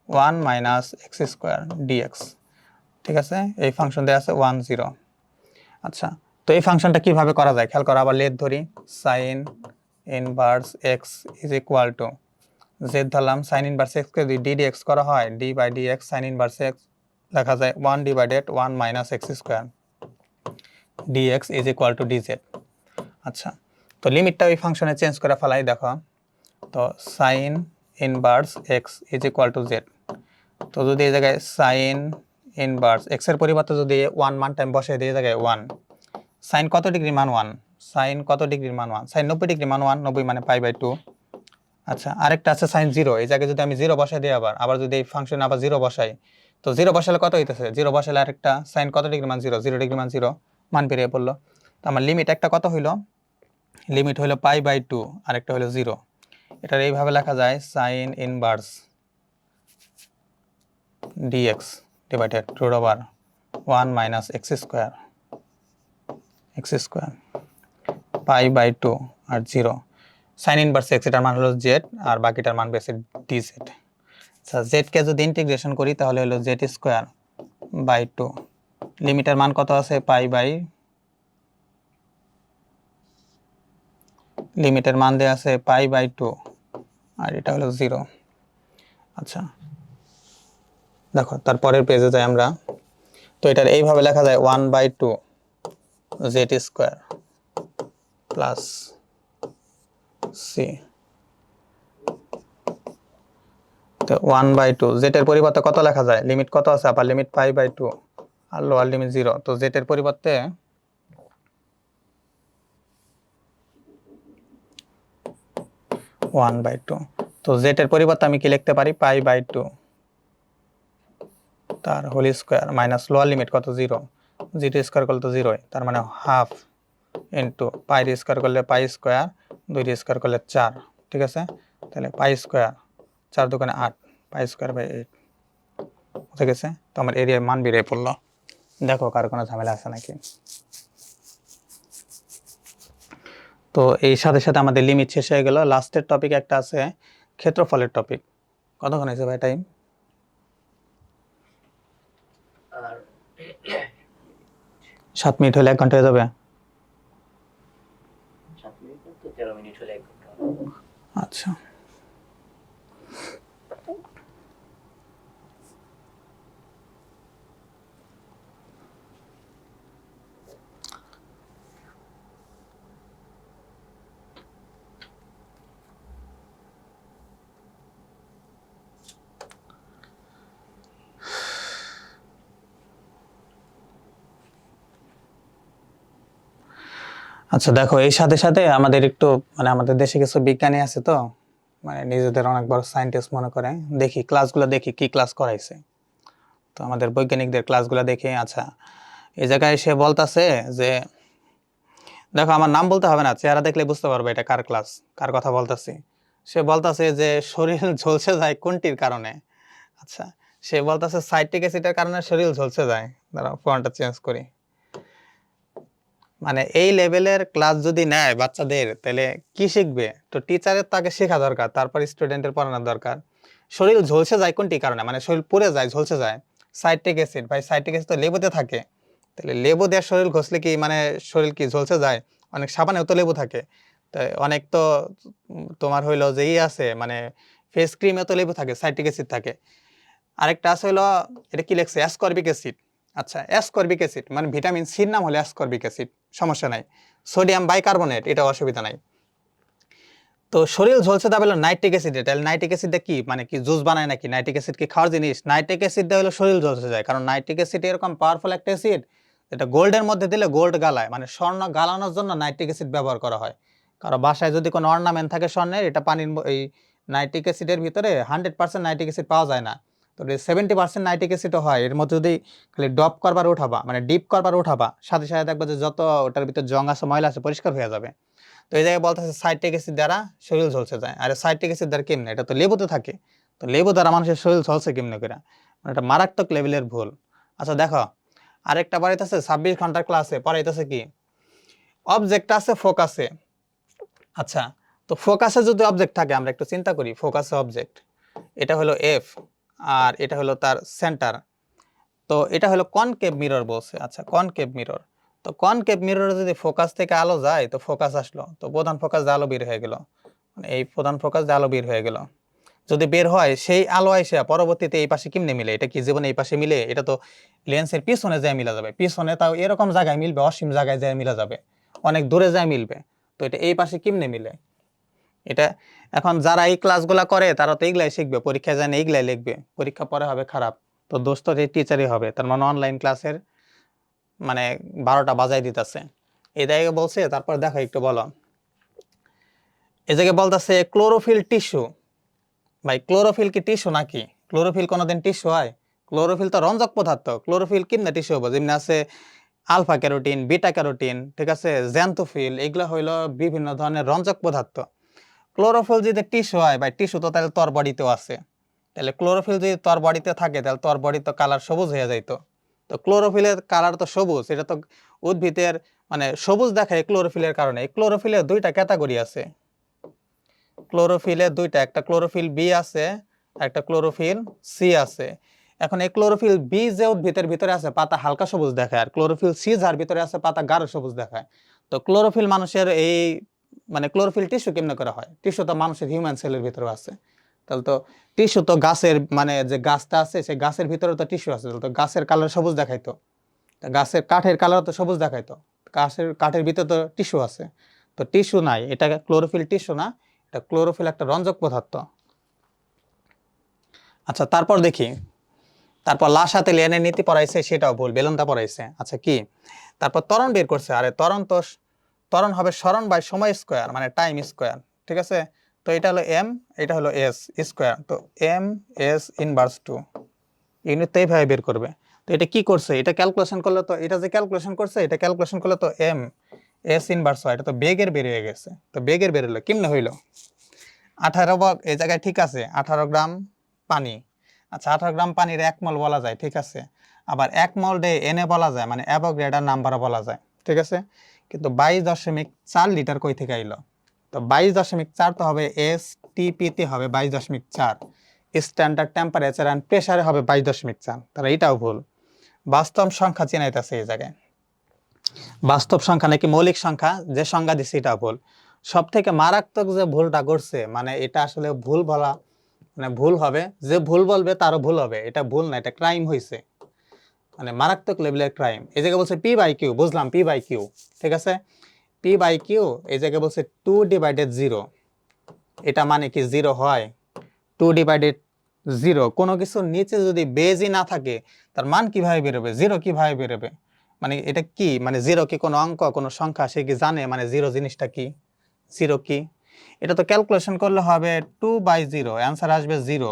1 minus x square dx, ঠিক আছে, এই ফাংশন দেওয়া আছে 1 0। আচ্ছা, তো এই ফাংশনটা কিভাবে করা যায় খেয়াল করো, আবার লেট ধরি, sine inverse x is equal to z ধরলাম, সাইন ইনভার্স এক্স কে যদি ডি ডিএক্স করা হয়, d by d x sine inverse x লেখা যায় 1 divided 1 minus x square dx is equal to dz. আচ্ছা, তো লিমিটটা ওই ফাংশনে চেঞ্জ করে ফেলাই, দেখো, তো sign inverse x is equal to Z. তো যদি এই জায়গায় সাইন ইনভার্স এক্স এর পরিবর্তে যদি 1 মান টাইম বসে দিয়ে জায়গায় 1, সাইন কত ডিগ্রি মান 1, সাইন কত ডিগ্রির মান 1, সাইন 90 ডিগ্রি মান 1, 90 মানে পাই বাই 2। আচ্ছা, আরেকটা আছে সাইন 0, এই জায়গায় যদি আমি 0 বসাই দিই, আবার যদি এই ফাংশনে আবার 0 বসাই, তো 0 বসালে কত হইতেছে? 0 বসালে আরেকটা সাইন কত ডিগ্রি মান 0, 0 ডিগ্রি মান 0 মান বেরিয়ে পড়লো। তো আমার লিমিট একটা কত হইলো? লিমিট হইলো পাই বাই 2, আরেকটা হলো 0। এটার এইভাবে লেখা যায় sine inverse dx divided root over 1 minus x square pi by 2 আর 0। সাইন ইনভার্স এক্স, এটার মান হলো জেড আর বাকিটার মান বেশি ডিজেড। আচ্ছা, জেডকে যদি ইন্টিগ্রেশন করি তাহলে হলো জেড স্কোয়ার বাই 2, লিমিটের মান কত আছে? পাই বাই, লিমিটের মান দেওয়া আছে পাই বাই 2 আর এটা হলো 0। আচ্ছা, দেখো তারপরের পেজে যাই আমরা, তো এটার এইভাবে লেখা যায় 1 by 2 z square plus c. তো 1 বাই 2 জেড এর পরিবর্তে কত লেখা যায়? লিমিট কত আছে? আপার লিমিট পাই বাই 2 আর লোয়ার লিমিট 0। তো জেড এর পরিবর্তে 1 বাই 2, তো জেড এর পরিবর্তে আমি কি লিখতে পারি? পাই বাই 2 তার whole square minus lower limit কত? 0, 0 স্কোয়ার করলে তো 0, তার মানে হাফ ইন্টু পাই স্কোয়ার করলে পাই স্কোয়ার, 2 স্কোয়ার করলে 4, ঠিক আছে, তাহলে পাই স্কোয়ার 4 দুগুণে 8, পাই স্কোয়ার বাই 8, বুঝে গেছে? তো আমার এরিয়ার মান বেরিয়ে পড়লো। দেখো কার কোনো ঝামেলা আছে নাকি। তো এই সাথে সাথে আমাদের লিমিট শেষ হয়ে গেল। লাস্টের টপিক একটা আছে ক্ষেত্রফলের টপিক। কতক্ষণ হয়েছে ভাই টাইম? আর 7 মিনিট হলে 1 ঘন্টা হয়ে যাবে। 7 মিনিট তো 13 মিনিট হলে 1 ঘন্টা। আচ্ছা, আচ্ছা, দেখো এই সাথে সাথে আমাদের একটু মানে আমাদের দেশে কিছু বিজ্ঞানী আছে, তো মানে নিজেদের অনেক বড় সায়েন্টিস্ট মনে করে, দেখি ক্লাসগুলো দেখি কি ক্লাস করাইছে। তো আমাদের বৈজ্ঞানিকদের ক্লাসগুলো দেখি। আচ্ছা, এই জায়গায় সে বলতাছে যে, দেখো আমার নাম বলতে হবে না, চেহারা দেখলে বুঝতে পারবে এটা কার ক্লাস, কার কথা বলতাছি। সে বলতাছে যে শরীর ঝলসে যায় কোনটির কারণে? আচ্ছা, সে বলতাছে সাইট্রিক অ্যাসিডের কারণে শরীর ঝলসে যায়। দাঁড়াও ফন্টটা চেঞ্জ করি। মানে এই লেভেলের ক্লাস যদি নেয় বাচ্চাদের, তাহলে কি শিখবে? তো টিচারের তাকে শেখা দরকার, তারপর স্টুডেন্টের পড়ানোর দরকার। শরীর ঝলসে যায় কোনটি কারণে? মানে শরীর পুড়ে যায়, ঝলসে যায়, সাইট্রিক অ্যাসিড। ভাই সাইট্রিক অ্যাসিড তো লেবুতে থাকে, তাহলে লেবু দিয়ে শরীর ঘষলে কি মানে শরীর কি ঝলসে যায়? অনেক সাবানেও তো লেবু থাকে, তাই অনেক তো তোমার হইলো যে আছে মানে ফেস ক্রিমেও তো লেবু থাকে, সাইট্রিক অ্যাসিড থাকে। আরেকটা আছে হলো, এটা কি লেখছে? Ascorbic acid. আচ্ছা, অ্যাসকর্বিক অ্যাসিড মানে ভিটামিন সির নাম হলো অ্যাসকর্বিক অ্যাসিড, সমস্যা নাই। সোডিয়াম বাইকার্বনেট, এটা অসুবিধা নাই। তো শরীর ঝলসে দাবে হলো নাইট্রিক অ্যাসিড। তাহলে নাইট্রিক অ্যাসিডটা কি, মানে কি জুস বানায় নাকি? নাইট্রিক অ্যাসিড কি খাওয়ার জিনিস? নাইট্রিক অ্যাসিড দেওয়া হলো শরীর ঝলসে যায়, কারণ নাইট্রিক অ্যাসিড এরকম পাওয়ারফুল একটা অ্যাসিড, এটা গোল্ডের মধ্যে দিলে গোল্ড গালায়, মানে স্বর্ণ গালানোর জন্য নাইট্রিক অ্যাসিড ব্যবহার করা হয়। কারণ বাসায় যদি কোনো অর্নামেন্ট থাকে স্বর্ণের, এটা পানির এই নাইট্রিক অ্যাসিডের ভিতরে 100% নাইট্রিক অ্যাসিড পাওয়া যায় না, তো 70% নাইট্রিক অ্যাসিডও হয় এর মধ্যে। যদি খালি ডপ করবার উঠাবা, মানে ডিপ করবার উঠাবা, সাথে সাথে দেখবা যে যত ওটার ভিতরে জং আছে, ময়লা আছে, পরিষ্কার হয়ে যাবে। তো এই জায়গায় বলতেছে সাইট্রিক অ্যাসিড দ্বারা শরীর ঝলসে যায়। আর সাইট্রিক অ্যাসিড দ্বারা কেমনে? এটা তো লেবুতে থাকে, তো লেবু দ্বারা মানুষের শরীর ঝলসে কেমনে করে? মানে এটা মারাত্মক লেভেলের ভুল। আচ্ছা দেখো, আরেকটা পড়াইতেছে 26 ঘন্টার ক্লাসে পড়াইতেছে কি, অবজেক্ট আছে ফোকাসে। আচ্ছা, তো ফোকাসে যদি অবজেক্ট থাকে, আমরা একটু চিন্তা করি, ফোকাসে অবজেক্ট, এটা হলো এফ আর এটা হলো তার সেন্টার। তো এটা হলো কনকেভ মিরর বলছে। আচ্ছা, কনকেভ মিরর, তো কনকেভ মিররে যদি ফোকাস থেকে আলো যায়, তো ফোকাস আসলো, তো প্রধান ফোকাস দিয়ে আলো বের হয়ে গেল, মানে এই প্রধান ফোকাস দিয়ে আলো বের হয়ে গেল। যদি বের হয়, সেই আলো এসে পরবর্তীতে এই পাশে কেমনে মিলে? এটা কি জীবনে এই পাশে মিলে? এটা তো লেন্সের পিছনে যায় মিলা যাবে, পিছনে তাও এরকম জায়গায় মিলবে, অসীম জায়গায় যায় মিলা যাবে, অনেক দূরে যায় মিলবে। তো এটা এই পাশে কেমনে মিলে? এটা এখন যারা এই ক্লাসগুলা করে তারা তো এগুলাই শিখবে, পরীক্ষায় যায় না এগুলাই লিখবে, পরীক্ষা পরে হবে খারাপ, তো দোষ তো এই টিচারই হবে। তার মানে অনলাইন ক্লাসের মানে 12টা বাজাই দিতেছে। এই জায়গায় বলছে, তারপর দেখো একটু বলো, এই জায়গায় বলতেছে ক্লোরোফিল টিস্যু। ভাই ক্লোরোফিল কি টিস্যু নাকি? ক্লোরোফিল কোনোদিন টিস্যু হয়? ক্লোরোফিল তো রঞ্জক পদার্থ, ক্লোরোফিল কেমনে টিস্যু হবে? যেমনি আছে আলফা ক্যারোটিন, বিটা ক্যারোটিন, ঠিক আছে, জ্যান্থোফিল, এগুলো হইলো বিভিন্ন ধরনের রঞ্জক পদার্থ। ক্লোরোফিল যদি টিস্যু হয়, ভাই টিস্যু তো তাহলে তোর বডিতেও আছে, তাহলে ক্লোরোফিল যদি তোর বডিতে থাকে, তাহলে তোর বডি তো কালার সবুজ হয়ে যাইতো। তো ক্লোরোফিলের কালার তো সবুজ, এটা তো উদ্ভিদের মানে সবুজ দেখায় ক্লোরোফিলের কারণে। ক্লোরোফিলের দুইটা ক্যাটাগরি আছে, ক্লোরোফিলের দুইটা, একটা ক্লোরোফিল বি আছে, একটা ক্লোরোফিল সি আছে। এখন এই ক্লোরোফিল বি যে উদ্ভিদের ভিতরে আছে, পাতা হালকা সবুজ দেখায়, আর ক্লোরোফিল সি যার ভিতরে আছে, পাতা গাঢ় সবুজ দেখায়। তো ক্লোরোফিল মানুষের এই মানে ক্লোরোফিল টিস্যু কেমনে করা হয়? টিস্যু তো মানুষের হিউম্যান সেলের ভিতরে আছে, তাহলে তো টিস্যু তো গাছের মানে যে গাছটা আছে, সেই গাছের ভিতরে তো টিস্যু আছে, তো গাছের কালার সবুজ দেখাইতো, গাছের কাঠের কালার তো সবুজ দেখাইতো, কাঠের ভিতরে তো টিস্যু আছে। তো টিস্যু নাই, এটা ক্লোরোফিল টিস্যু না, এটা ক্লোরোফিল একটা রঞ্জক পদার্থ। আচ্ছা তারপর দেখি, তারপর লাসাতে লিয়ানের নীতি পড়াইছে, সেটাও ভুল, বেলুনটা পড়াইছে। আচ্ছা কি, তারপর ত্বরণ বের করছে। আরে ত্বরণ তো ত্বরণ হবে সরণ বাই সময় স্কোয়ার, মানে টাইম স্কোয়ার, ঠিক আছে। তো এটা হলো এম, এটা হলো এস স্কোয়ার, তো এম এস ইনভার্স 2, ইউনিট তো এইভাবে বের করবে। তো এটা কি করছে? এটা ক্যালকুলেশন করলে তো, এটা যে ক্যালকুলেশন করছে, এটা ক্যালকুলেশন করলে তো এম এস ইনভার্স হয়, এটা তো বেগের বের হয়ে গেছে। তো বেগের বের হলো কেমনে হইলো? 18 ভাগ, এই জায়গায় ঠিক আছে 18 গ্রাম পানি। আচ্ছা 18 গ্রাম পানির 1 মল বলা যায়, ঠিক আছে। আবার 1 মল ডে এনে বলা যায়, মানে অ্যাভোগাড্রো নাম্বারও বলা যায়, ঠিক আছে। কিন্তু 22.4 লিটার কই থেকে আইলো? তো 22.4 তো হবে এস টিপিতে হবে 22.4, স্ট্যান্ডার্ড টেম্পারেচার অ্যান্ড প্রেসারে হবে 22.4, তাহলে এটাও ভুল। বাস্তব সংখ্যা চিনাইতেছে এই জায়গায়, বাস্তব সংখ্যা নাকি মৌলিক সংখ্যা যে সংজ্ঞা দিচ্ছে এটা ভুল। সব থেকে মারাত্মক যে ভুলটা করছে, মানে এটা আসলে ভুল বলা, মানে ভুল হবে, যে ভুল বলবে তারও ভুল হবে, এটা ভুল না, এটা ক্রাইম হয়েছে, মানে মারাত্মক লেভেলের ক্রাইম। এই জায়গায় বলছে পি বাই কিউ, বুঝলাম পি বাই কিউ, ঠিক আছে, পি বাই কিউ। এই জায়গায় বলছে 2/0, এটা মানে কি 0 হয়? 2/0, কোনো কিছুর নিচে যদি বেজই না থাকে, তার মান কিভাবে বেরোবে? 0 কিভাবে বেরোবে? মানে এটা কি, মানে 0 কি কোনো অঙ্ক, কোনো সংখ্যা? সে কি জানে মানে 0 জিনিসটা কি? 0 কি? এটা তো ক্যালকুলেশন করলে হবে 2/0, অ্যান্সার আসবে 0।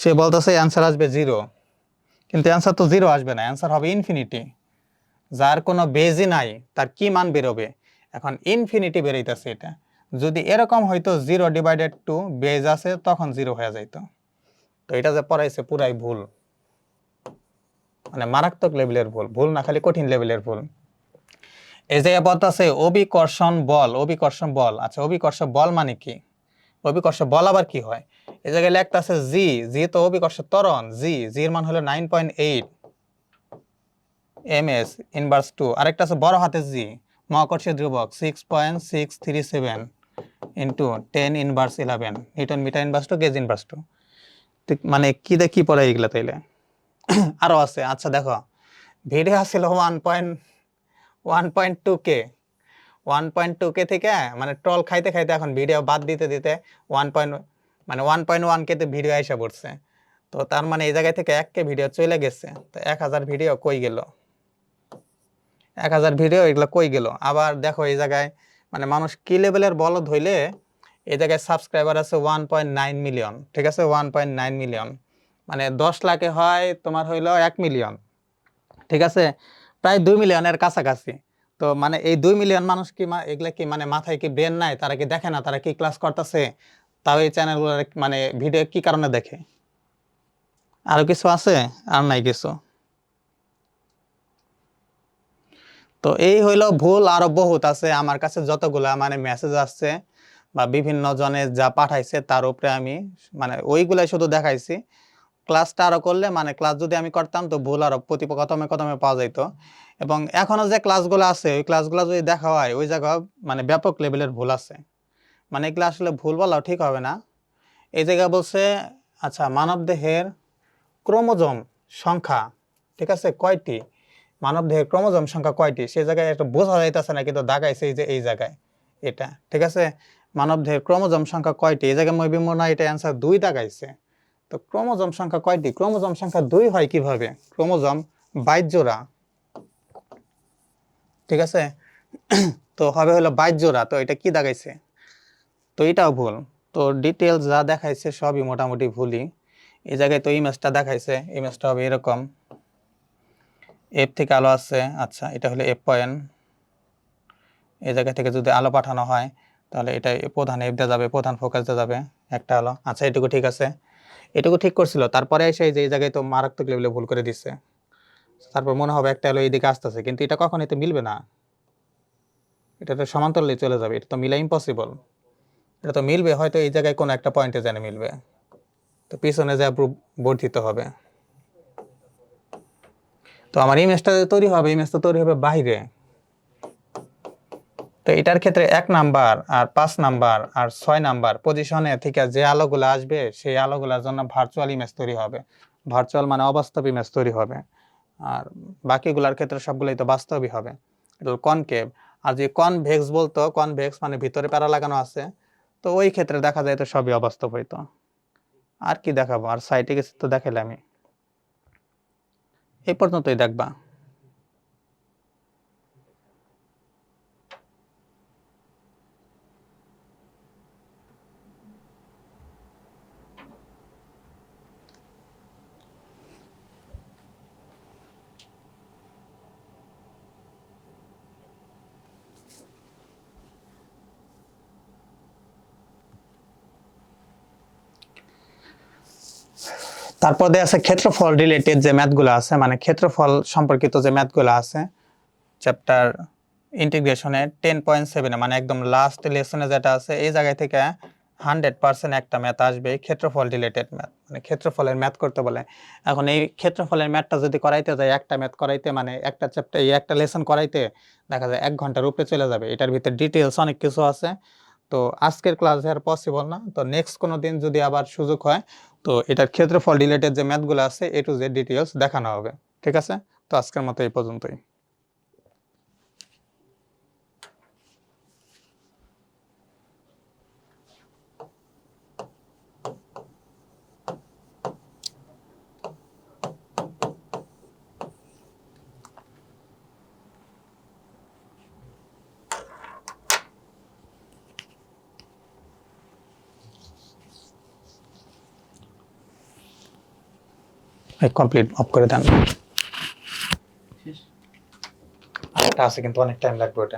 সে বলতেছে অ্যান্সার আসবে 0, কিন্তু অ্যান্সার তো 0 আসবে না, অ্যান্সার হবে ইনফিনিটি। যার কোনো বেজই নাই, তার কি মান বেরোবে? এখন ইনফিনিটি বেরোইতেছে। এটা যদি এরকম হয়তো 0/2 বেজ আছে, তখন 0 হয়ে যাইতো। তো এটা যে পড়াইছে পুরাই ভুল, মানে মারাত্মক লেভেলের ভুল, ভুল না খালি কঠিন লেভেলের ভুল। এই যে বলতেছে অভিকর্ষণ বল, অভিকর্ষণ বল। আচ্ছা অভিকর্ষ বল মানে কি? অভিকর্ষ বল আবার কি হয়? এই জায়গায় লেখা আছে জি, জি তো অভিকর্ষ ত্বরণ, জি, জি এর মান হলো 9.8 ms ইনভার্স 2। আরেকটা আছে বড় হাতের জি, মহাকর্ষীয় ধ্রুবক 6.637 into 10 inverse 11 newton metre inverse 2 গেজ ইনভার্স 2। মানে কি পড়ে এগুলা তাইলে? আরো আছে। আচ্ছা দেখো, ভিডিও আসছিল 1.2K 1.2K থেকে মানে ট্রল খাইতে খাইতে এখন ভিডিও বাদ দিতে দিতে 1.1K তে ভিডিও আইসা পড়ছে। তো তার মানে এই জায়গায় থেকে 1K ভিডিও চলে গেছে। তো 1000 ভিডিও কই গেল? 1000 ভিডিও এগুলো কই গেল? আবার দেখো এই জায়গায় মানে মানুষ কি লেভেলের বলদ হইলে এই জায়গায় সাবস্ক্রাইবার আছে 1.9 মিলিয়ন, ঠিক আছে, 1.9 মিলিয়ন মানে 10 লাখে হয় তোমার হইলো 1 মিলিয়ন, ঠিক আছে, প্রায় 2 মিলিয়নের কাছাকাছি। তো মানে এই 2 মিলিয়ন মানুষ কি এগুলা কি মানে মাথায় কি ব্রেন নাই? তারা কি দেখে না তারা কি ক্লাস করতেছে? তাও এই চ্যানেলগুলো মানে ভিডিও কি কারণে দেখে? আরো কিছু আছে? আর নাই কিছু। তো এই হইলো ভুল, আরো বহুত আছে আমার কাছে যতগুলা মানে মেসেজ আসছে বা বিভিন্ন জনে যা পাঠাইছে তার উপরে আমি মানে ওইগুলাই শুধু দেখাইছি। ক্লাসটা আরো করলে মানে ক্লাস যদি আমি করতাম তো ভুল আরো কতমে কতমে পাওয়া যাইত। এবং এখনো যে ক্লাসগুলো আছে ওই ক্লাসগুলো যদি দেখা হয় ওই জায়গায় মানে ব্যাপক লেভেলের ভুল আছে। মানে এগুলো আসলে ভুল বলাও ঠিক হবে না। এই জায়গায় বলছে আচ্ছা মানবদেহের ক্রোমোজোম সংখ্যা, ঠিক আছে, কয়টি? মানবদেহের ক্রোমোজোম সংখ্যা কয়টি সে জায়গায় একটা বোঝা যাইতেছে না, কিন্তু দাগাইছে এই যে এই জায়গায় এটা, ঠিক আছে, মানবদেহের ক্রোমোজোম সংখ্যা কয়টি? এই জায়গায় মইবি মনে হয় এটা অ্যান্সার 2 দাগাইছে। তো ক্রোমোজোম সংখ্যা কয়টি? ক্রোমোজোম সংখ্যা 2 হয় কিভাবে? ক্রোমোজোম 22 জোড়া, ঠিক আছে। তো হবে হলো 22 জোড়া, তো এটা কি দাগাইছে? তো এটাও ভুল। তো ডিটেলস যা দেখাইছে সবই মোটামুটি ভুলই। এই জায়গায় তো ইমেজটা দেখাইছে, ইমেজটা হবে এরকম, এফ থেকে আলো আসছে, আচ্ছা এটা হলো এফ পয়েন্ট। এই জায়গা থেকে যদি আলো পাঠানো হয় তাহলে এটা প্রধান এফ দেওয়া যাবে, প্রধান ফোকাস দেওয়া যাবে, একটা আলো। আচ্ছা এটুকু ঠিক আছে, এটুকু ঠিক করছিল। তারপরে এসে এই যে এই জায়গায় তো মারাত্মক লেভেলে ভুল করে দিচ্ছে। তারপর মনে হবে একটা আলো এইদিকে আসতেছে, কিন্তু এটা কখনোই তো মিলবে না, এটা তো সমান্তরালে চলে যাবে, এটা তো মিলা ইম্পসিবল। এটা তো মিলবে হয়তো এই জায়গায় কোনো একটা পয়েন্টে যেন মিলবে, তো পিছনে যা বর্ধিত হবে। তো আমার ইমেজটা তৈরি হবে, ইমেজটা তৈরি হবে বাইরে। তো এটার ক্ষেত্রে 1 নাম্বার আর 5 নাম্বার আর 6 নাম্বার পজিশনে থেকে যে আলোগুলো আসবে সেই আলোগুলোর জন্য ভার্চুয়াল ইমেজ তৈরি হবে। ভার্চুয়াল মানে অবাস্তব ইমেজ তৈরি হবে। আর বাকিগুলোর ক্ষেত্রে সবগুলোই তো বাস্তবই হবে। এটা কনকেভ। আর যে কনভেক্স বলতো, কনভেক্স মানে ভিতরে প্যারা লাগানো আছে, তো ওই ক্ষেত্রে দেখা যায় তো সবই অবাস্তব হইতো। আর কি দেখাবো? আর সাইটে গেছে তো দেখাইলে আমি। এই পর্যন্তই দেখবা। তারপর দিয়ে আছে ক্ষেত্রফল রিলেটেড যে ম্যাথগুলো আছে, মানে ক্ষেত্রফল সম্পর্কিত যে ম্যাথগুলো আছে চ্যাপ্টার ইন্টিগ্রেশনে 10.7 মানে একদম লাস্ট লেসনে যেটা আছে এই জায়গায় থেকে 100% একটা ম্যাথ আসবে ক্ষেত্রফল রিলেটেড ম্যাথ, মানে ক্ষেত্রফলের ম্যাথ করতে বলে। এখন এই ক্ষেত্রফলের ম্যাথটা যদি করাইতে যায় একটা ম্যাথ করাইতে মানে একটা চ্যাপ্টার এই একটা লেসন করাইতে দেখা যায় 1 ঘন্টার উপরে চলে যাবে। এটার ভিতরে ডিটেলস অনেক কিছু আছে। তো আজকের ক্লাসে আর পসিবল না, তো নেক্সট কোনো দিন যদি আবার সুযোগ হয় তো এটার ক্ষেত্রফল রিলেটেড যে ম্যাথগুলো আছে এ টু জেড ডিটেলস দেখানো হবে, ঠিক আছে। তো আজকের মতো এই পর্যন্তই। কমপ্লিট অফ করে দেন। আরেকটা আছে কিন্তু অনেক টাইম লাগবে ওটা।